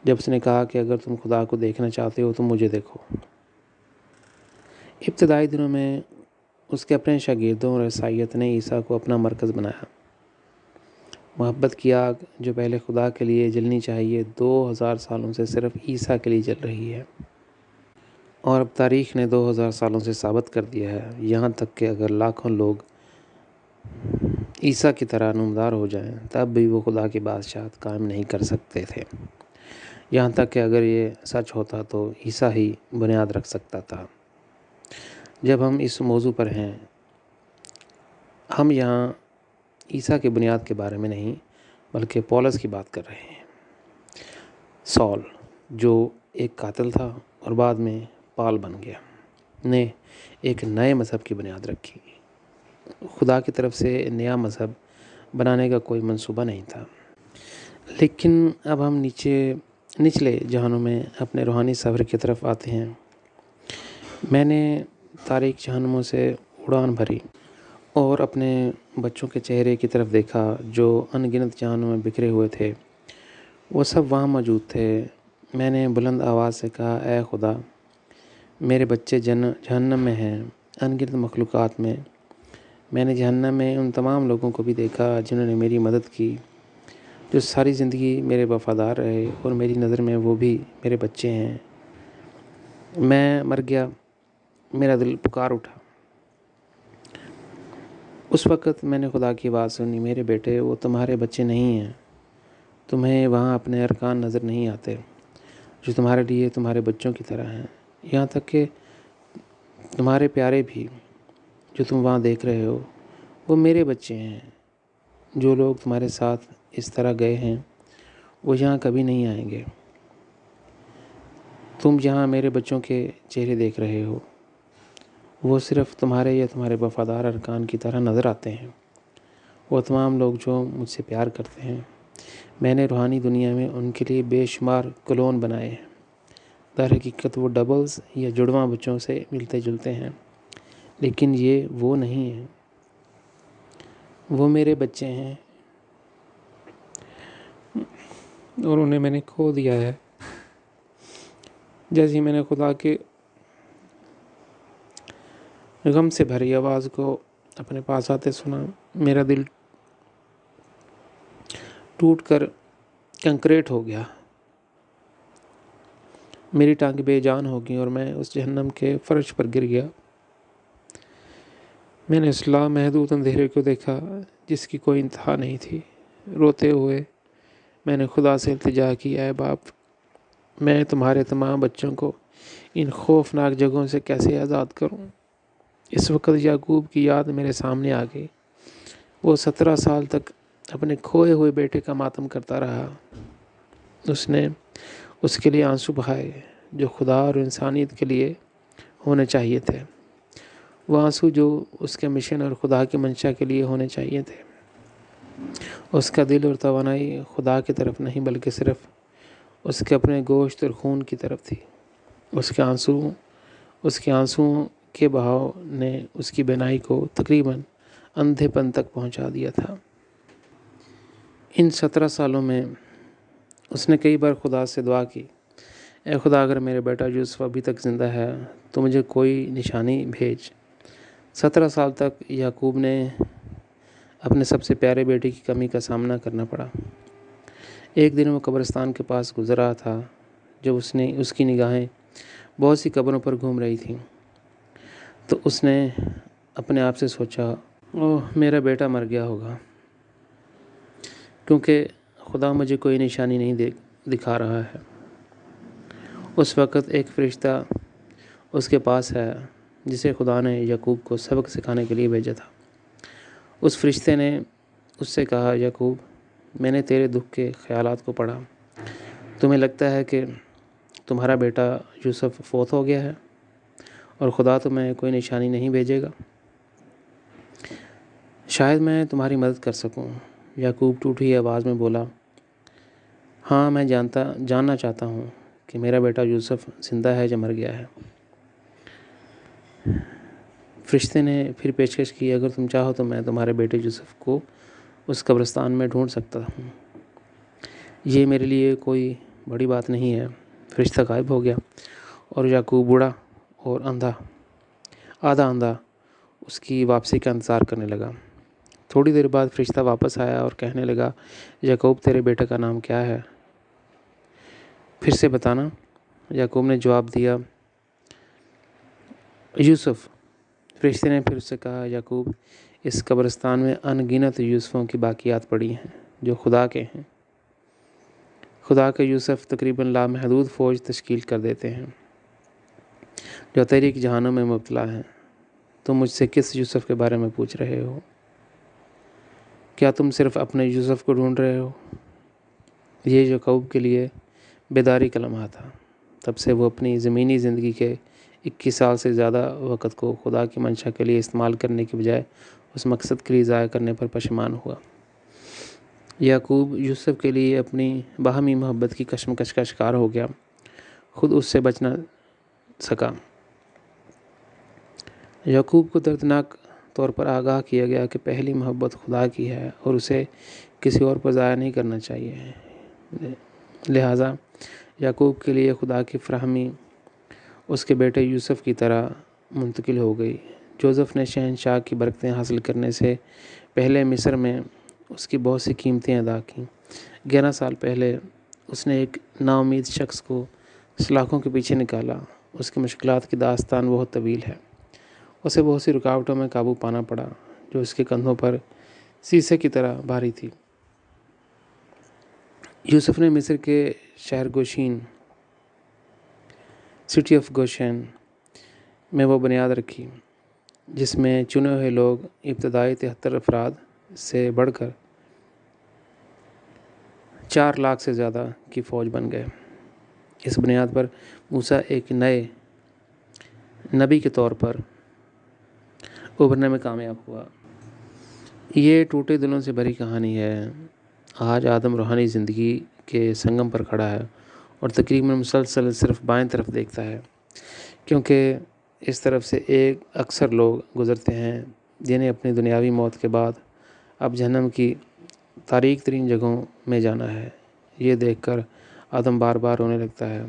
Speaker 1: جب اس نے کہا کہ اگر تم خدا کو دیکھنا چاہتے ہو تو مجھے دیکھو۔ ابتدائی دنوں میں اس کے اپنے شاگردوں اور عیسائیت نے عیسیٰ کو اپنا مرکز بنایا۔ محبت کی آگ جو پہلے خدا کے لیے جلنی چاہیے 2000 سالوں سے صرف عیسیٰ کے لیے جل رہی ہے، اور اب تاریخ نے 2000 سالوں سے ثابت کر دیا ہے، یہاں تک کہ اگر لاکھوں لوگ عیسیٰ کی طرح نمودار ہو جائیں تب بھی وہ خدا کی بادشاہت قائم نہیں کر سکتے تھے۔ یہاں تک کہ اگر یہ سچ ہوتا تو عیسیٰ ہی بنیاد رکھ سکتا تھا۔ جب ہم اس موضوع پر ہیں، ہم یہاں عیسیٰ کی بنیاد کے بارے میں نہیں بلکہ پولس کی بات کر رہے ہیں۔ سال، جو ایک قاتل تھا اور بعد میں پال بن گیا، نے ایک نئے مذہب کی بنیاد رکھی۔ خدا کی طرف سے نیا مذہب بنانے کا کوئی منصوبہ نہیں تھا، لیکن اب ہم نچلے جہانوں میں اپنے روحانی سفر کی طرف آتے ہیں۔ میں نے تاریک جہنموں سے اڑان بھری اور اپنے بچوں کے چہرے کی طرف دیکھا جو ان گنت جہانوں میں بکھرے ہوئے تھے۔ وہ سب وہاں موجود تھے۔ میں نے بلند آواز سے کہا، اے خدا، میرے بچے جہنم میں ہیں، ان گنت مخلوقات میں۔ میں نے جہنم میں ان تمام لوگوں کو بھی دیکھا جنہوں نے میری مدد کی، جو ساری زندگی میرے وفادار رہے، اور میری نظر میں وہ بھی میرے بچے ہیں۔ میں مر گیا، میرا دل پکار اٹھا۔ اس وقت میں نے خدا کی آواز سنی، میرے بیٹے، وہ تمہارے بچے نہیں ہیں۔ تمہیں وہاں اپنے ارکان نظر نہیں آتے جو تمہارے لیے تمہارے بچوں کی طرح ہیں، یہاں تک کہ تمہارے پیارے بھی جو تم وہاں دیکھ رہے ہو وہ میرے بچے ہیں۔ جو لوگ تمہارے ساتھ اس طرح گئے ہیں وہ یہاں کبھی نہیں آئیں گے۔ تم جہاں میرے بچوں کے چہرے دیکھ رہے ہو وہ صرف تمہارے یا تمہارے وفادار ارکان کی طرح نظر آتے ہیں۔ وہ تمام لوگ جو مجھ سے پیار کرتے ہیں، میں نے روحانی دنیا میں ان کے لیے بے شمار کلون بنائے ہیں۔ در حقیقت وہ ڈبلز یا جڑواں بچوں سے ملتے جلتے ہیں، لیکن یہ وہ نہیں ہیں۔ وہ میرے بچے ہیں اور انہیں میں نے کھو دیا ہے۔ جیسے ہی میں نے خدا کے غم سے بھری آواز کو اپنے پاس آتے سنا، میرا دل ٹوٹ کر کنکریٹ ہو گیا۔ میری ٹانگیں بے جان ہو گئیں اور میں اس جہنم کے فرش پر گر گیا۔ میں نے اس لامحدود اندھیرے کو دیکھا جس کی کوئی انتہا نہیں تھی۔ روتے ہوئے میں نے خدا سے التجا کی، اے باپ، میں تمہارے تمام بچوں کو ان خوفناک جگہوں سے کیسے آزاد کروں؟ اس وقت یعقوب کی یاد میرے سامنے آ گئی۔ وہ 17 سال تک اپنے کھوئے ہوئے بیٹے کا ماتم کرتا رہا۔ اس نے اس کے لیے آنسو بہائے جو خدا اور انسانیت کے لیے ہونے چاہیے تھے، وہ آنسو جو اس کے مشن اور خدا کی منشا کے لیے ہونے چاہیے تھے۔ اس کا دل اور توانائی خدا کی طرف نہیں بلکہ صرف اس کے اپنے گوشت اور خون کی طرف تھی۔ اس کے آنسوؤں کے بہاؤ نے اس کی بینائی کو تقریباً اندھے پن تک پہنچا دیا تھا۔ ان 17 سالوں میں اس نے کئی بار خدا سے دعا کی، اے خدا، اگر میرا بیٹا یوسف ابھی تک زندہ ہے تو مجھے کوئی نشانی بھیج۔ 17 سال تک یعقوب نے اپنے سب سے پیارے بیٹے کی کمی کا سامنا کرنا پڑا۔ ایک دن وہ قبرستان کے پاس گزر رہا تھا جب اس کی نگاہیں بہت سی قبروں پر گھوم رہی تھیں، تو اس نے اپنے آپ سے سوچا، اوہ، میرا بیٹا مر گیا ہوگا، کیونکہ خدا مجھے کوئی نشانی نہیں دکھا رہا ہے۔ اس وقت ایک فرشتہ اس کے پاس ہے جسے خدا نے یعقوب کو سبق سکھانے کے لیے بھیجا تھا۔ اس فرشتے نے اس سے کہا، یعقوب، میں نے تیرے دکھ کے خیالات کو پڑھا۔ تمہیں لگتا ہے کہ تمہارا بیٹا یوسف فوت ہو گیا ہے اور خدا تمہیں کوئی نشانی نہیں بھیجے گا۔ شاید میں تمہاری مدد کر سکوں۔ یعقوب ٹوٹی ہوئی آواز میں بولا، ہاں، میں جاننا چاہتا ہوں کہ میرا بیٹا یوسف زندہ ہے یا مر گیا ہے۔ فرشتے نے پھر پیشکش کی، اگر تم چاہو تو میں تمہارے بیٹے یوسف کو اس قبرستان میں ڈھونڈ سکتا ہوں۔ یہ میرے لیے کوئی بڑی بات نہیں ہے۔ فرشتہ غائب ہو گیا اور یعقوب بوڑھا اور آدھا اندھا اس کی واپسی کا انتظار کرنے لگا۔ تھوڑی دیر بعد فرشتہ واپس آیا اور کہنے لگا، یعقوب، تیرے بیٹے کا نام کیا ہے؟ پھر سے بتانا۔ یعقوب نے جواب دیا، یوسف۔ فرشتے نے پھر اس سے کہا، یعقوب، اس قبرستان میں ان گنت یوسفوں کی باقیات پڑی ہیں جو خدا کے ہیں۔ خدا کے یوسف تقریباً لامحدود فوج تشکیل کر دیتے ہیں جو تحریک جہانوں میں مبتلا ہیں۔ تم مجھ سے کس یوسف کے بارے میں پوچھ رہے ہو؟ کیا تم صرف اپنے یوسف کو ڈھونڈ رہے ہو؟ یہ یعقوب کے لیے بیداری کا لمحہ تھا۔ تب سے وہ اپنی زمینی زندگی کے 21 سال سے زیادہ وقت کو خدا کی منشا کے لیے استعمال کرنے کے بجائے اس مقصد کے لیے ضائع کرنے پر پشیمان ہوا۔ یعقوب یوسف کے لیے اپنی باہمی محبت کی کشمکش کا شکار ہو گیا، خود اس سے بچ نہ سکا۔ یعقوب کو دردناک طور پر آگاہ کیا گیا کہ پہلی محبت خدا کی ہے اور اسے کسی اور پر ضائع نہیں کرنا چاہیے۔ لہٰذا یعقوب کے لیے خدا کی فراہمی اس کے بیٹے یوسف کی طرح منتقل ہو گئی۔ جوزف نے شہنشاہ کی برکتیں حاصل کرنے سے پہلے مصر میں اس کی بہت سی قیمتیں ادا کیں۔ 11 سال پہلے اس نے ایک نا امید شخص کو سلاخوں کے پیچھے نکالا۔ اس کی مشکلات کی داستان بہت طویل ہے۔ اسے بہت سی رکاوٹوں میں قابو پانا پڑا جو اس کے کندھوں پر سیسے کی طرح بھاری تھی۔ یوسف نے مصر کے شہر گوشین، سٹی آف گوشین میں وہ بنیاد رکھی جس میں چنے ہوئے لوگ ابتدائی 73 افراد سے بڑھ کر 4 لاکھ سے زیادہ کی فوج بن گئے۔ اس بنیاد پر موسیٰ ایک نئے نبی کے طور پر ابھرنے میں کامیاب ہوا۔ یہ ٹوٹے دلوں سے بھری کہانی ہے۔ آج آدم روحانی زندگی کے سنگم پر کھڑا ہے اور تقریباً مسلسل صرف بائیں طرف دیکھتا ہے، کیونکہ اس طرف سے اکثر لوگ گزرتے ہیں جنہیں اپنی دنیاوی موت کے بعد اب جہنم کی تاریک ترین جگہوں میں جانا ہے۔ یہ دیکھ کر آدم بار بار رونے لگتا ہے۔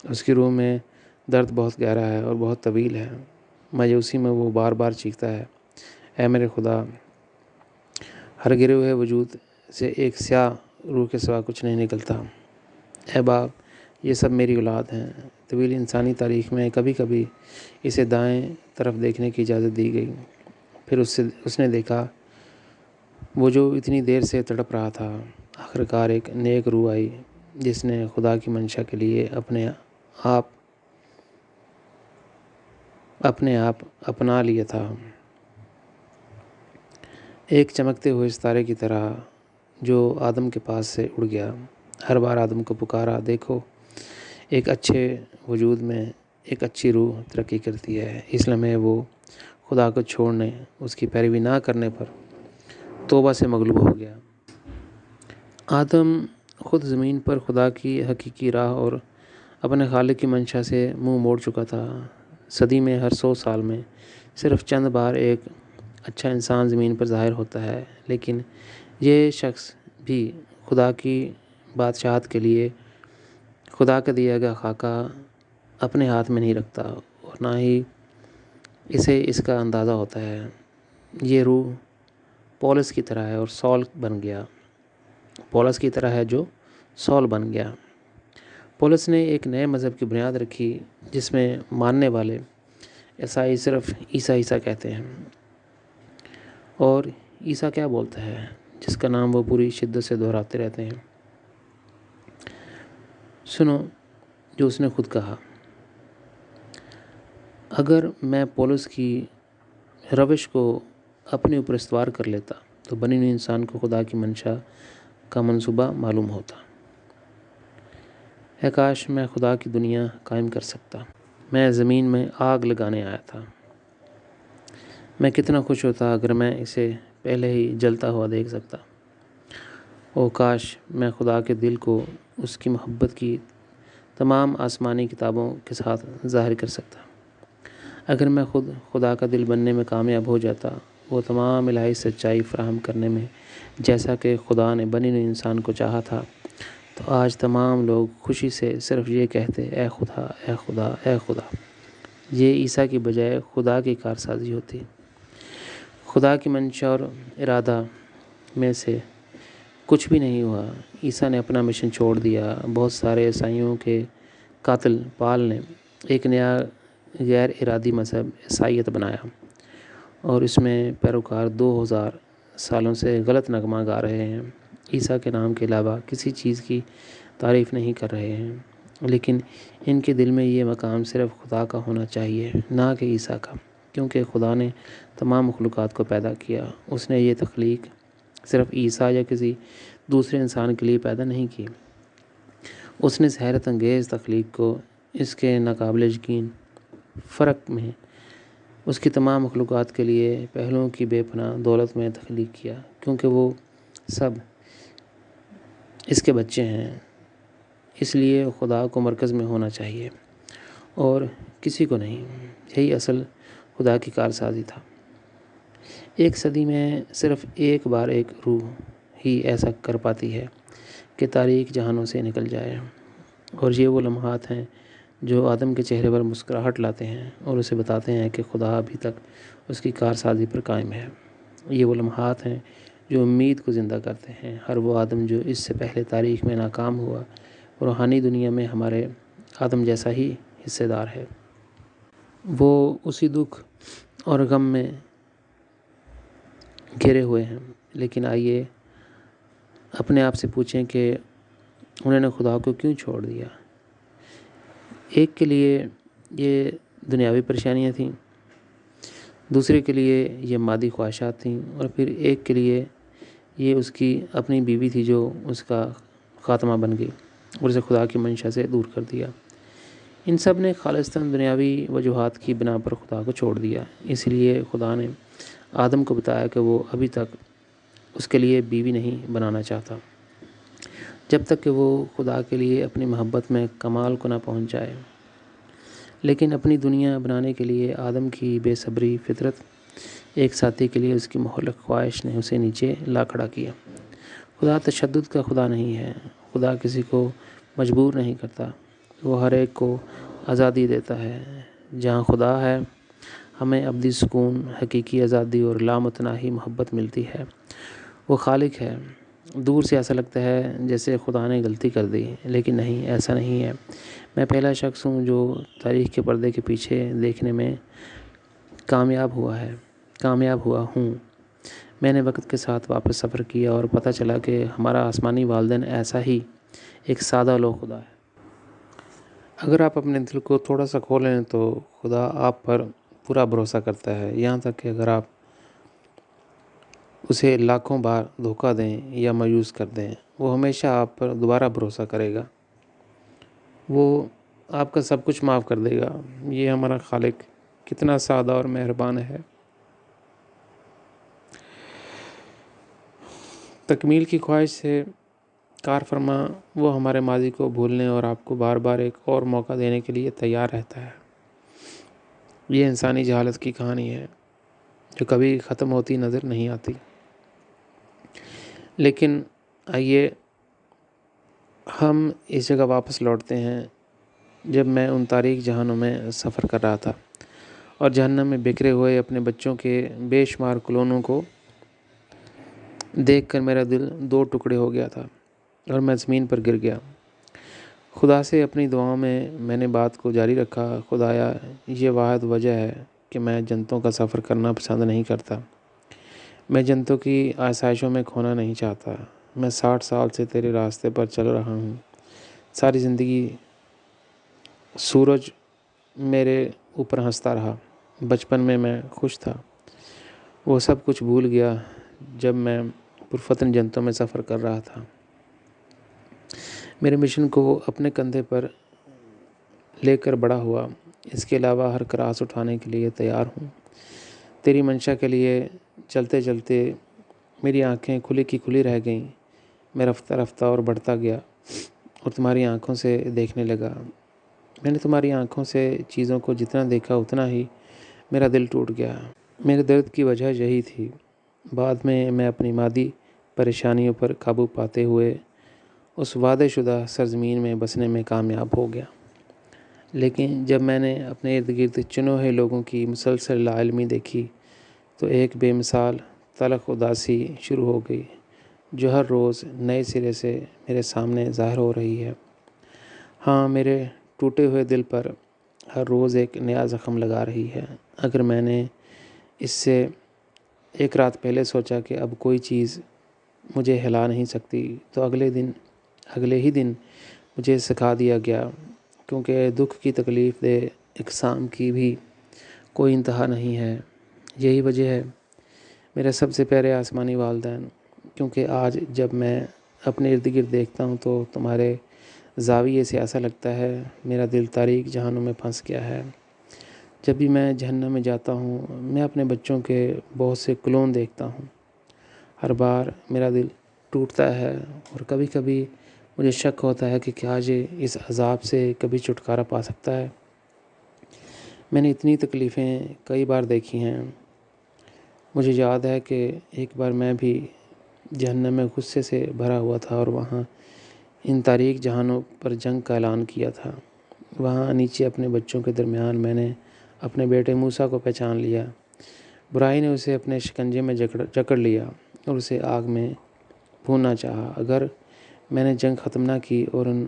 Speaker 1: اس کی روح میں درد بہت گہرا ہے اور بہت طویل ہے۔ مایوسی میں وہ بار بار چیختا ہے، اے میرے خدا، ہر گرے ہوئے وجود سے ایک سیاہ روح کے سوا کچھ نہیں نکلتا۔ اے باپ، یہ سب میری اولاد ہیں۔ طویل انسانی تاریخ میں کبھی کبھی اسے دائیں طرف دیکھنے کی اجازت دی گئی۔ پھر اس نے دیکھا وہ جو اتنی دیر سے تڑپ رہا تھا۔ آخرکار ایک نیک روح آئی جس نے خدا کی منشا کے لیے اپنے آپ اپنا لیا تھا، ایک چمکتے ہوئے ستارے کی طرح جو آدم کے پاس سے اڑ گیا۔ ہر بار آدم کو پکارا، دیکھو، ایک اچھے وجود میں ایک اچھی روح ترقی کرتی ہے۔ اس لمحے وہ خدا کو چھوڑنے، اس کی پیروی نہ کرنے پر توبہ سے مغلوب ہو گیا۔ آدم خود زمین پر خدا کی حقیقی راہ اور اپنے خالق کی منشا سے منہ موڑ چکا تھا۔ صدی میں ہر 100 سال میں صرف چند بار ایک اچھا انسان زمین پر ظاہر ہوتا ہے، لیکن یہ شخص بھی خدا کی بادشاہت کے لیے خدا کا دیا گیا خاکہ اپنے ہاتھ میں نہیں رکھتا اور نہ ہی اسے اس کا اندازہ ہوتا ہے۔ یہ روح پولس کی طرح ہے اور سول بن گیا۔ پولس کی طرح ہے جو سول بن گیا۔ پولس نے ایک نئے مذہب کی بنیاد رکھی جس میں ماننے والے عیسائی صرف عیسیٰ عیسیٰ کہتے ہیں۔ اور عیسیٰ کیا بولتا ہے جس کا نام وہ پوری شدت سے دہراتے رہتے ہیں؟ سنو جو اس نے خود کہا، اگر میں پولس کی روش کو اپنے اوپر استوار کر لیتا تو بنی ہوئی انسان کو خدا کی منشا کا منصوبہ معلوم ہوتا۔ اے کاش میں خدا کی دنیا قائم کر سکتا۔ میں زمین میں آگ لگانے آیا تھا۔ میں کتنا خوش ہوتا اگر میں اسے پہلے ہی جلتا ہوا دیکھ سکتا۔ او کاش میں خدا کے دل کو اس کی محبت کی تمام آسمانی کتابوں کے ساتھ ظاہر کر سکتا۔ اگر میں خود خدا کا دل بننے میں کامیاب ہو جاتا، وہ تمام الہی سچائی فراہم کرنے میں جیسا کہ خدا نے بنی ہوئی انسان کو چاہا تھا، تو آج تمام لوگ خوشی سے صرف یہ کہتے، اے خدا، اے خدا، اے خدا۔ یہ عیسیٰ کی بجائے خدا کی کارسازی ہوتی۔ خدا کی منشا اور ارادہ میں سے کچھ بھی نہیں ہوا۔ عیسیٰ نے اپنا مشن چھوڑ دیا۔ بہت سارے عیسائیوں کے قاتل پال نے ایک نیا غیر ارادی مذہب عیسائیت بنایا اور اس میں پیروکار 2000 سالوں سے غلط نغمہ گا رہے ہیں، عیسیٰ کے نام کے علاوہ کسی چیز کی تعریف نہیں کر رہے ہیں، لیکن ان کے دل میں یہ مقام صرف خدا کا ہونا چاہیے، نہ کہ عیسیٰ کا، کیونکہ خدا نے تمام مخلوقات کو پیدا کیا۔ اس نے یہ تخلیق صرف عیسیٰ یا کسی دوسرے انسان کے لیے پیدا نہیں کی۔ اس نے اس حیرت انگیز تخلیق کو اس کے ناقابل یقین فرق میں اس کی تمام مخلوقات کے لیے پہلوؤں کی بے پناہ دولت میں تخلیق کیا، کیونکہ وہ سب اس کے بچے ہیں۔ اس لیے خدا کو مرکز میں ہونا چاہیے اور کسی کو نہیں۔ یہی اصل خدا کی کارسازی تھا۔ ایک صدی میں صرف ایک بار ایک روح ہی ایسا کر پاتی ہے کہ تاریک جہانوں سے نکل جائے، اور یہ وہ لمحات ہیں جو آدم کے چہرے پر مسکراہٹ لاتے ہیں اور اسے بتاتے ہیں کہ خدا ابھی تک اس کی کارسازی پر قائم ہے۔ یہ وہ لمحات ہیں جو امید کو زندہ کرتے ہیں۔ ہر وہ آدم جو اس سے پہلے تاریخ میں ناکام ہوا، روحانی دنیا میں ہمارے آدم جیسا ہی حصے دار ہے۔ وہ اسی دکھ اور غم میں گھرے ہوئے ہیں، لیکن آئیے اپنے آپ سے پوچھیں کہ انہوں نے خدا کو کیوں چھوڑ دیا؟ ایک کے لیے یہ دنیاوی پریشانیاں تھیں، دوسرے کے لیے یہ مادی خواہشات تھیں، اور پھر ایک کے لیے یہ اس کی اپنی بیوی تھی جو اس کا خاتمہ بن گئی اور اسے خدا کی منشا سے دور کر دیا۔ ان سب نے خالصتاً دنیاوی وجوہات کی بنا پر خدا کو چھوڑ دیا۔ اس لیے خدا نے آدم کو بتایا کہ وہ ابھی تک اس کے لیے بیوی نہیں بنانا چاہتا، جب تک کہ وہ خدا کے لیے اپنی محبت میں کمال کو نہ پہنچ جائے۔ لیکن اپنی دنیا بنانے کے لیے آدم کی بے صبری فطرت، ایک ساتھی کے لیے اس کی مہلک خواہش نے اسے نیچے لا کھڑا کیا۔ خدا تشدد کا خدا نہیں ہے۔ خدا کسی کو مجبور نہیں کرتا، وہ ہر ایک کو آزادی دیتا ہے۔ جہاں خدا ہے، ہمیں ابدی سکون، حقیقی آزادی اور لامتناہی محبت ملتی ہے۔ وہ خالق ہے۔ دور سے ایسا لگتا ہے جیسے خدا نے غلطی کر دی، لیکن نہیں، ایسا نہیں ہے۔ میں پہلا شخص ہوں جو تاریخ کے پردے کے پیچھے دیکھنے میں کامیاب ہوا ہوں۔ میں نے وقت کے ساتھ واپس سفر کیا اور پتہ چلا کہ ہمارا آسمانی والدین ایسا ہی ایک سادہ لوح خدا ہے۔ اگر آپ اپنے دل کو تھوڑا سا کھولیں تو خدا آپ پر پورا بھروسہ کرتا ہے، یہاں تک کہ اگر آپ اسے لاکھوں بار دھوکہ دیں یا مایوس کر دیں، وہ ہمیشہ آپ پر دوبارہ بھروسہ کرے گا۔ وہ آپ کا سب کچھ معاف کر دے گا۔ یہ ہمارا خالق کتنا سادہ اور مہربان ہے۔ تکمیل کی خواہش سے کار فرما، وہ ہمارے ماضی کو بھولنے اور آپ کو بار بار ایک اور موقع دینے کے لیے تیار رہتا ہے۔ یہ انسانی جہالت کی کہانی ہے جو کبھی ختم ہوتی نظر نہیں آتی۔ لیکن آئیے ہم اس جگہ واپس لوٹتے ہیں جب میں ان تاریک جہانوں میں سفر کر رہا تھا اور جہنم میں بکھرے ہوئے اپنے بچوں کے بے شمار کلونوں کو دیکھ کر میرا دل دو ٹکڑے ہو گیا تھا اور میں زمین پر گر گیا۔ خدا سے اپنی دعاؤں میں نے بات کو جاری رکھا، خدایا، یہ واحد وجہ ہے کہ میں جنتوں کا سفر کرنا پسند نہیں کرتا۔ میں جنتوں کی آسائشوں میں کھونا نہیں چاہتا۔ میں 60 سال سے تیرے راستے پر چل رہا ہوں۔ ساری زندگی سورج میرے اوپر ہنستا رہا۔ بچپن میں میں خوش تھا، وہ سب کچھ بھول گیا جب میں پرفتن جنتوں میں سفر کر رہا تھا۔ میرے مشن کو اپنے کندھے پر لے کر بڑا ہوا، اس کے علاوہ ہر کراس اٹھانے کے لیے تیار ہوں۔ تیری منشا کے لیے چلتے چلتے میری آنکھیں کھلی کی کھلی رہ گئیں۔ میں رفتہ رفتہ اور بڑھتا گیا اور تمہاری آنکھوں سے دیکھنے لگا۔ میں نے تمہاری آنکھوں سے چیزوں کو جتنا دیکھا اتنا ہی میرا دل ٹوٹ گیا۔ میرے درد کی وجہ یہی تھی۔ بعد میں اپنی مادی پریشانیوں پر قابو پاتے ہوئے اس وعدہ شدہ سرزمین میں بسنے میں کامیاب ہو گیا۔ لیکن جب میں نے اپنے ارد گرد چنے ہوئے لوگوں کی مسلسل لا علمی دیکھی تو ایک بے مثال تلخ اداسی شروع ہو گئی جو ہر روز نئے سرے سے میرے سامنے ظاہر ہو رہی ہے۔ ہاں، میرے ٹوٹے ہوئے دل پر ہر روز ایک نیا زخم لگا رہی ہے۔ اگر میں نے اس سے ایک رات پہلے سوچا کہ اب کوئی چیز مجھے ہلا نہیں سکتی تو اگلے ہی دن مجھے سکھا دیا گیا، کیونکہ دکھ کی تکلیف دہ اقسام کی بھی کوئی انتہا نہیں ہے۔ یہی وجہ ہے میرے سب سے پیارے آسمانی والدین، کیونکہ آج جب میں اپنے ارد گرد دیکھتا ہوں تو تمہارے زاویے سے ایسا لگتا ہے میرا دل تاریک جہانوں میں پھنس گیا ہے۔ جب بھی میں جہنم میں جاتا ہوں میں اپنے بچوں کے بہت سے کلون دیکھتا ہوں۔ ہر بار میرا دل ٹوٹتا ہے اور کبھی کبھی مجھے شک ہوتا ہے کہ کیا یہ اس عذاب سے کبھی چھٹکارا پا سکتا ہے۔ میں نے اتنی تکلیفیں کئی بار دیکھی ہیں۔ مجھے یاد ہے کہ ایک بار میں بھی جہنم میں غصے سے بھرا ہوا تھا اور وہاں ان تاریک جہانوں پر جنگ کا اعلان کیا تھا۔ وہاں نیچے اپنے بچوں کے درمیان میں نے اپنے بیٹے موسیٰ کو پہچان لیا۔ برائی نے اسے اپنے شکنجے میں جکڑ لیا اور اسے آگ میں بھوننا چاہا۔ اگر میں نے جنگ ختم نہ کی اور ان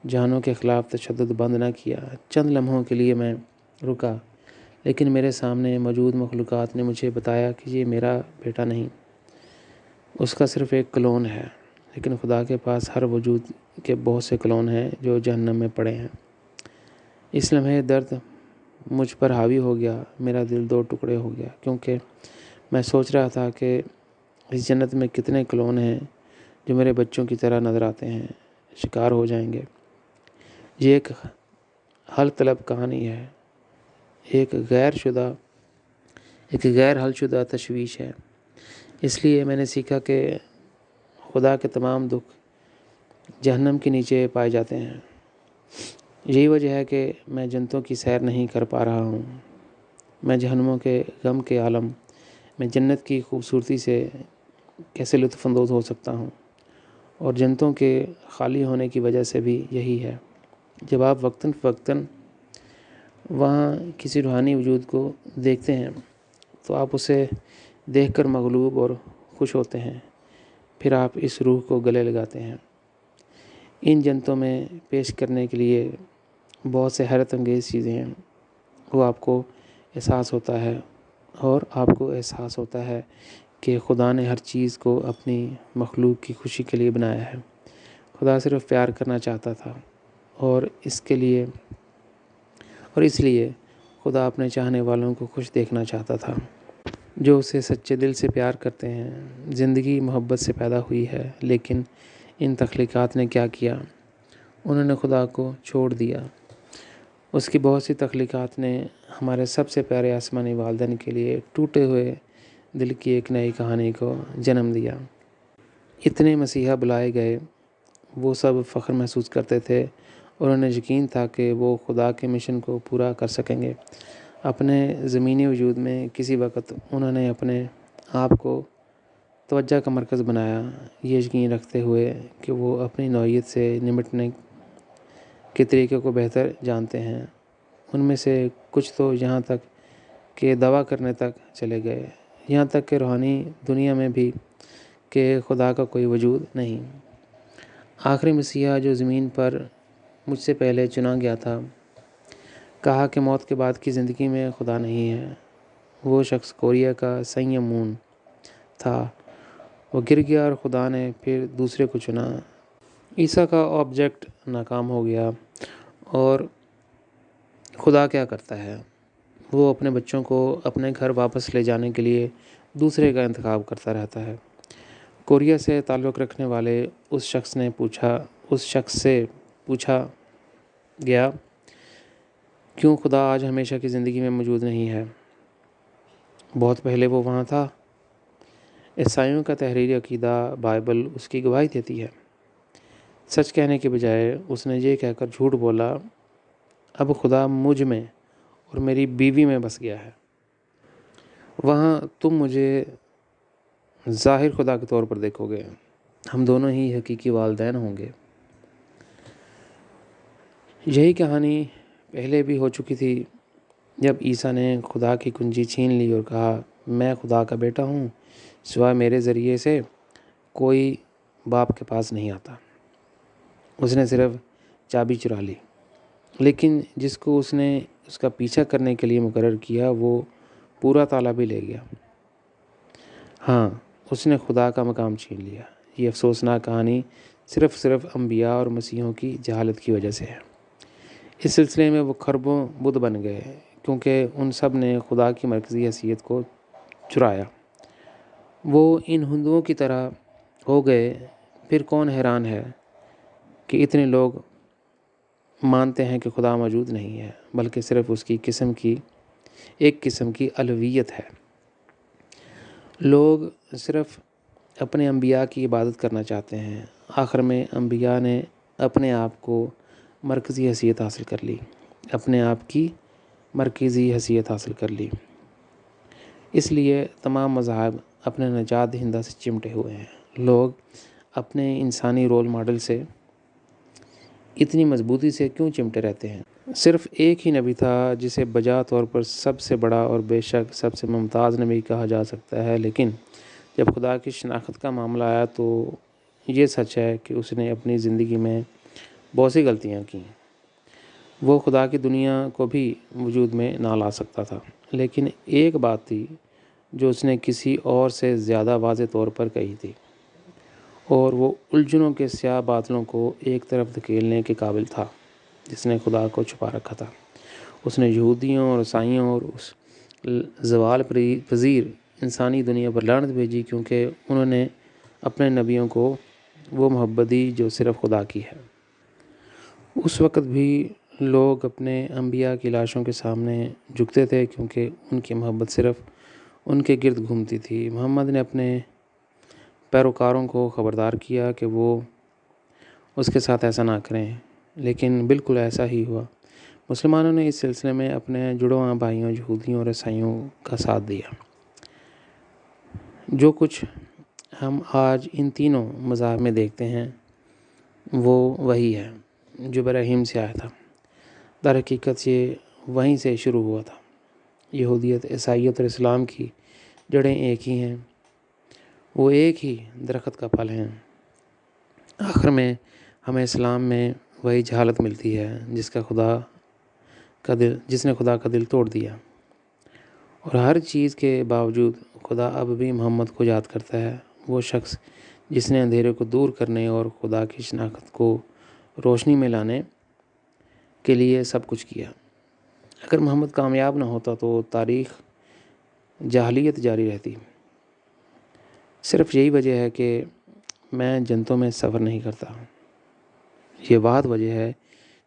Speaker 1: جہانوں کے خلاف تشدد بند نہ کیا، چند لمحوں کے لیے میں رکا، لیکن میرے سامنے موجود مخلوقات نے مجھے بتایا کہ یہ میرا بیٹا نہیں، اس کا صرف ایک کلون ہے۔ لیکن خدا کے پاس ہر وجود کے بہت سے کلون ہیں جو جہنم میں پڑے ہیں۔ اس لمحے درد مجھ پر حاوی ہو گیا، میرا دل دو ٹکڑے ہو گیا، کیونکہ میں سوچ رہا تھا کہ اس جنت میں کتنے کلون ہیں جو میرے بچوں کی طرح نظر آتے ہیں، شکار ہو جائیں گے۔ یہ ایک حل طلب کہانی ہے، ایک غیر حل شدہ تشویش ہے۔ اس لیے میں نے سیکھا کہ خدا کے تمام دکھ جہنم کے نیچے پائے جاتے ہیں۔ یہی وجہ ہے کہ میں جنتوں کی سیر نہیں کر پا رہا ہوں۔ میں جہنموں کے غم کے عالم میں جنت کی خوبصورتی سے کیسے لطف اندوز ہو سکتا ہوں؟ اور جنتوں کے خالی ہونے کی وجہ سے بھی یہی ہے۔ جب آپ وقتاً فوقتاً وہاں کسی روحانی وجود کو دیکھتے ہیں تو آپ اسے دیکھ کر مغلوب اور خوش ہوتے ہیں، پھر آپ اس روح کو گلے لگاتے ہیں۔ ان جنتوں میں پیش کرنے کے لیے بہت سے حیرت انگیز چیزیں ہیں۔ وہ آپ کو احساس ہوتا ہے کہ خدا نے ہر چیز کو اپنی مخلوق کی خوشی کے لیے بنایا ہے۔ خدا صرف پیار کرنا چاہتا تھا اور اس لیے خدا اپنے چاہنے والوں کو خوش دیکھنا چاہتا تھا، جو اسے سچے دل سے پیار کرتے ہیں۔ زندگی محبت سے پیدا ہوئی ہے، لیکن ان تخلیقات نے کیا کیا؟ انہوں نے خدا کو چھوڑ دیا۔ اس کی بہت سی تخلیقات نے ہمارے سب سے پیارے آسمانی والدین کے لیے ٹوٹے ہوئے دل کی ایک نئی کہانی کو جنم دیا۔ اتنے مسیحا بلائے گئے، وہ سب فخر محسوس کرتے تھے اور انہیں یقین تھا کہ وہ خدا کے مشن کو پورا کر سکیں گے۔ اپنے زمینی وجود میں کسی وقت انہوں نے اپنے آپ کو توجہ کا مرکز بنایا، یہ یقین رکھتے ہوئے کہ وہ اپنی نوعیت سے نمٹنے کے طریقے کو بہتر جانتے ہیں۔ ان میں سے کچھ تو یہاں تک کہ دعویٰ کرنے تک چلے گئے، یہاں تک کہ روحانی دنیا میں بھی، کہ خدا کا کوئی وجود نہیں۔ آخری مسیحا جو زمین پر مجھ سے پہلے چنا گیا تھا، کہا کہ موت کے بعد کی زندگی میں خدا نہیں ہے۔ وہ شخص کوریا کا سنگم مون تھا۔ وہ گر گیا اور خدا نے پھر دوسرے کو چنا۔ عیسیٰ کا آبجیکٹ ناکام ہو گیا اور خدا کیا کرتا ہے؟ وہ اپنے بچوں کو اپنے گھر واپس لے جانے کے لیے دوسرے کا انتخاب کرتا رہتا ہے۔ کوریا سے تعلق رکھنے والے اس شخص سے پوچھا گیا، کیوں خدا آج ہمیشہ کی زندگی میں موجود نہیں ہے؟ بہت پہلے وہ وہاں تھا۔ عیسائیوں کا تحریری عقیدہ بائبل اس کی گواہی دیتی ہے۔ سچ کہنے کے بجائے اس نے یہ کہہ کر جھوٹ بولا، اب خدا مجھ میں اور میری بیوی میں بس گیا ہے۔ وہاں تم مجھے ظاہر خدا کے طور پر دیکھو گے، ہم دونوں ہی حقیقی والدین ہوں گے۔ یہی کہانی پہلے بھی ہو چکی تھی، جب عیسیٰ نے خدا کی کنجی چھین لی اور کہا، میں خدا کا بیٹا ہوں، سوائے میرے ذریعے سے کوئی باپ کے پاس نہیں آتا۔ اس نے صرف چابی چرا لی، لیکن جس کو اس نے اس کا پیچھا کرنے کے لیے مقرر کیا وہ پورا تالا بھی لے گیا۔ ہاں، اس نے خدا کا مقام چھین لیا۔ یہ افسوسناک کہانی صرف انبیاء اور مسیحوں کی جہالت کی وجہ سے ہے۔ اس سلسلے میں وہ خربوں بدھ بن گئے، کیونکہ ان سب نے خدا کی مرکزی حیثیت کو چرایا۔ وہ ان ہندوؤں کی طرح ہو گئے۔ پھر کون حیران ہے کہ اتنے لوگ مانتے ہیں کہ خدا موجود نہیں ہے، بلکہ صرف اس کی ایک قسم کی الوہیت ہے۔ لوگ صرف اپنے انبیاء کی عبادت کرنا چاہتے ہیں۔ آخر میں انبیاء نے اپنے آپ کو مرکزی حیثیت حاصل کر لی۔ اس لیے تمام مذاہب اپنے نجات دہندہ سے چمٹے ہوئے ہیں۔ لوگ اپنے انسانی رول ماڈل سے اتنی مضبوطی سے کیوں چمٹے رہتے ہیں؟ صرف ایک ہی نبی تھا جسے بجا طور پر سب سے بڑا اور بے شک سب سے ممتاز نبی کہا جا سکتا ہے، لیکن جب خدا کی شناخت کا معاملہ آیا تو یہ سچ ہے کہ اس نے اپنی زندگی میں بہت سی غلطیاں کیں۔ وہ خدا کی دنیا کو بھی وجود میں نہ لا سکتا تھا، لیکن ایک بات تھی جو اس نے کسی اور سے زیادہ واضح طور پر کہی تھی، اور وہ الجھنوں کے سیاہ بادلوں کو ایک طرف دھکیلنے کے قابل تھا جس نے خدا کو چھپا رکھا تھا۔ اس نے یہودیوں اور عیسائیوں اور اس زوال پذیر انسانی دنیا پر لعنت بھیجی، کیونکہ انہوں نے اپنے نبیوں کو وہ محبت دی جو صرف خدا کی ہے۔ اس وقت بھی لوگ اپنے انبیاء کی لاشوں کے سامنے جھکتے تھے، کیونکہ ان کی محبت صرف ان کے گرد گھومتی تھی۔ محمد نے اپنے پیروکاروں کو خبردار کیا کہ وہ اس کے ساتھ ایسا نہ کریں، لیکن بالکل ایسا ہی ہوا۔ مسلمانوں نے اس سلسلے میں اپنے جڑواں بھائیوں یہودیوں اور عیسائیوں کا ساتھ دیا۔ جو کچھ ہم آج ان تینوں مذاہب میں دیکھتے ہیں وہ وہی ہے جو ابراہیم سے آیا تھا۔ در حقیقت یہ وہیں سے شروع ہوا تھا۔ یہودیت، عیسائیت اور اسلام کی جڑیں ایک ہی ہیں، وہ ایک ہی درخت کا پھل ہیں۔ آخر میں ہمیں اسلام میں وہی جہالت ملتی ہے جس نے خدا کا دل توڑ دیا، اور ہر چیز کے باوجود خدا اب بھی محمد کو یاد کرتا ہے، وہ شخص جس نے اندھیرے کو دور کرنے اور خدا کی شناخت کو روشنی میں لانے کے لیے سب کچھ کیا۔ اگر محمد کامیاب نہ ہوتا تو تاریخ جاہلیت جاری رہتی۔ صرف یہی وجہ ہے کہ میں جنتوں میں سفر نہیں کرتا۔ یہ واحد وجہ ہے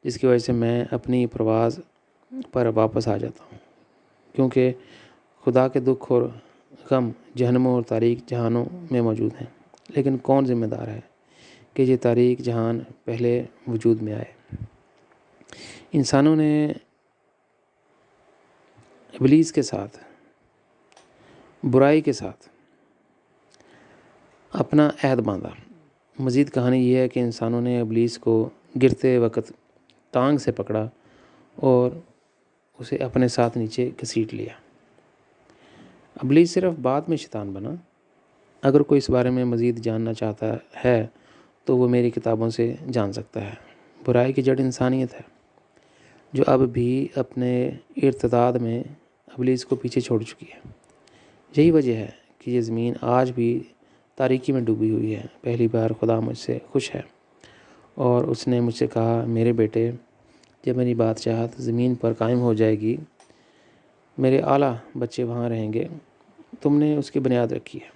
Speaker 1: جس کی وجہ سے میں اپنی پرواز پر واپس آ جاتا ہوں، کیونکہ خدا کے دکھ اور غم جہنموں اور تاریک جہانوں میں موجود ہیں۔ لیکن کون ذمہ دار ہے کہ یہ تاریک جہان پہلے وجود میں آئے؟ انسانوں نے ابلیس کے ساتھ، برائی کے ساتھ اپنا عہد باندھا۔ مزید کہانی یہ ہے کہ انسانوں نے ابلیس کو گرتے وقت ٹانگ سے پکڑا اور اسے اپنے ساتھ نیچے گھسیٹ لیا۔ ابلیس صرف بعد میں شیطان بنا۔ اگر کوئی اس بارے میں مزید جاننا چاہتا ہے تو وہ میری کتابوں سے جان سکتا ہے۔ برائی کی جڑ انسانیت ہے، جو اب بھی اپنے ارتداد میں ابلیس کو پیچھے چھوڑ چکی ہے۔ یہی وجہ ہے کہ یہ زمین آج بھی تاریکی میں ڈوبی ہوئی ہے۔ پہلی بار خدا مجھ سے خوش ہے اور اس نے مجھ سے کہا، میرے بیٹے، جب میری بادشاہت زمین پر قائم ہو جائے گی، میرے اعلیٰ بچے وہاں رہیں گے، تم نے اس کی بنیاد رکھی ہے۔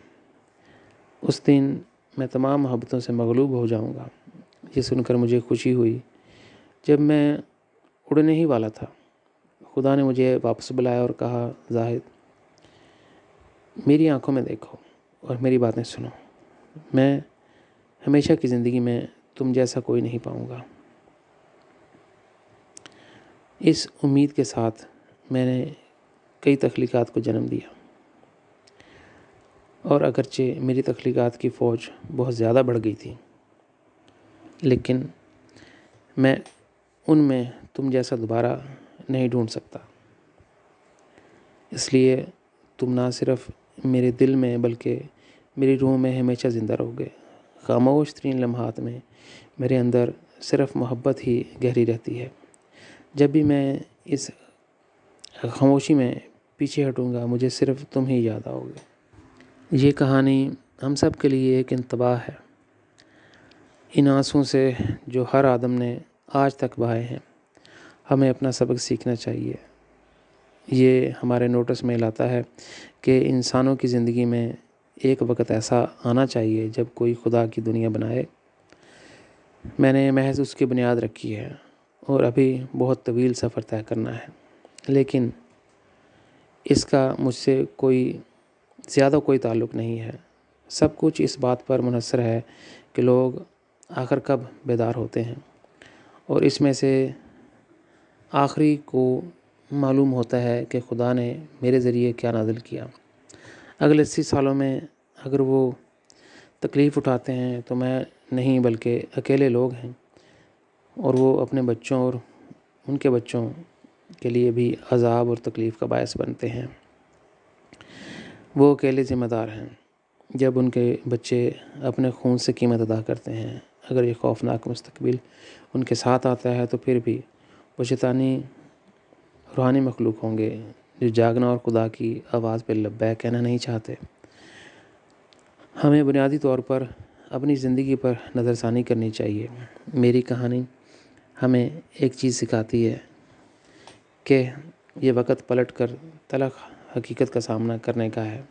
Speaker 1: اس دن میں تمام محبتوں سے مغلوب ہو جاؤں گا۔ یہ سن کر مجھے خوشی ہوئی۔ جب میں اڑنے ہی والا تھا، خدا نے مجھے واپس بلایا اور کہا، زاہد، میری آنکھوں میں دیکھو اور میری باتیں سنو۔ میں ہمیشہ کی زندگی میں تم جیسا کوئی نہیں پاؤں گا۔ اس امید کے ساتھ میں نے کئی تخلیقات کو جنم دیا، اور اگرچہ میری تخلیقات کی فوج بہت زیادہ بڑھ گئی تھی، لیکن میں ان میں تم جیسا دوبارہ نہیں ڈھونڈ سکتا۔ اس لیے تم نہ صرف میرے دل میں بلکہ میری روح میں ہمیشہ زندہ رہو گے۔ خاموش ترین لمحات میں میرے اندر صرف محبت ہی گہری رہتی ہے۔ جب بھی میں اس خاموشی میں پیچھے ہٹوں گا، مجھے صرف تم ہی یاد آؤ گے۔ یہ کہانی ہم سب کے لیے ایک انتباہ ہے۔ ان آنسوؤں سے جو ہر آدم نے آج تک بہائے ہیں، ہمیں اپنا سبق سیکھنا چاہیے۔ یہ ہمارے نوٹس میں لاتا ہے کہ انسانوں کی زندگی میں ایک وقت ایسا آنا چاہیے جب کوئی خدا کی دنیا بنائے۔ میں نے محض اس کی بنیاد رکھی ہے اور ابھی بہت طویل سفر طے کرنا ہے، لیکن اس کا مجھ سے زیادہ کوئی تعلق نہیں ہے۔ سب کچھ اس بات پر منحصر ہے کہ لوگ آخر کب بیدار ہوتے ہیں، اور اس میں سے آخری کو معلوم ہوتا ہے کہ خدا نے میرے ذریعے کیا نازل کیا۔ اگلے 80 سالوں میں اگر وہ تکلیف اٹھاتے ہیں تو میں نہیں بلکہ اکیلے لوگ ہیں، اور وہ اپنے بچوں اور ان کے بچوں کے لیے بھی عذاب اور تکلیف کا باعث بنتے ہیں۔ وہ اکیلے ذمہ دار ہیں جب ان کے بچے اپنے خون سے قیمت ادا کرتے ہیں۔ اگر یہ خوفناک مستقبل ان کے ساتھ آتا ہے تو پھر بھی وہ شیطانی روحانی مخلوق ہوں گے جو جاگنا اور خدا کی آواز پہ لبیک کہنا نہیں چاہتے۔ ہمیں بنیادی طور پر اپنی زندگی پر نظر ثانی کرنی چاہیے۔ میری کہانی ہمیں ایک چیز سکھاتی ہے کہ یہ وقت پلٹ کر تلخ حقیقت کا سامنا کرنے کا ہے۔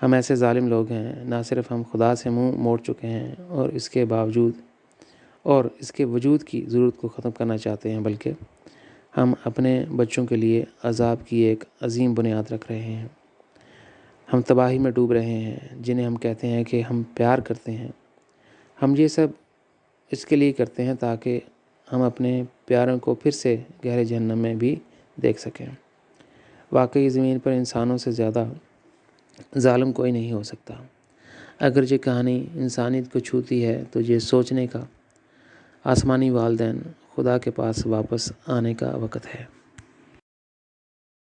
Speaker 1: ہم ایسے ظالم لوگ ہیں، نہ صرف ہم خدا سے منہ موڑ چکے ہیں اور اس کے وجود کی ضرورت کو ختم کرنا چاہتے ہیں، بلکہ ہم اپنے بچوں کے لیے عذاب کی ایک عظیم بنیاد رکھ رہے ہیں۔ ہم تباہی میں ڈوب رہے ہیں، جنہیں ہم کہتے ہیں کہ ہم پیار کرتے ہیں۔ ہم یہ سب اس کے لیے کرتے ہیں تاکہ ہم اپنے پیاروں کو پھر سے گہرے جہنم میں بھی دیکھ سکیں۔ واقعی زمین پر انسانوں سے زیادہ ظالم کوئی نہیں ہو سکتا۔ اگر یہ کہانی انسانیت کو چھوتی ہے تو یہ سوچنے کا آسمانی والدین خدا کے پاس واپس آنے کا وقت ہے۔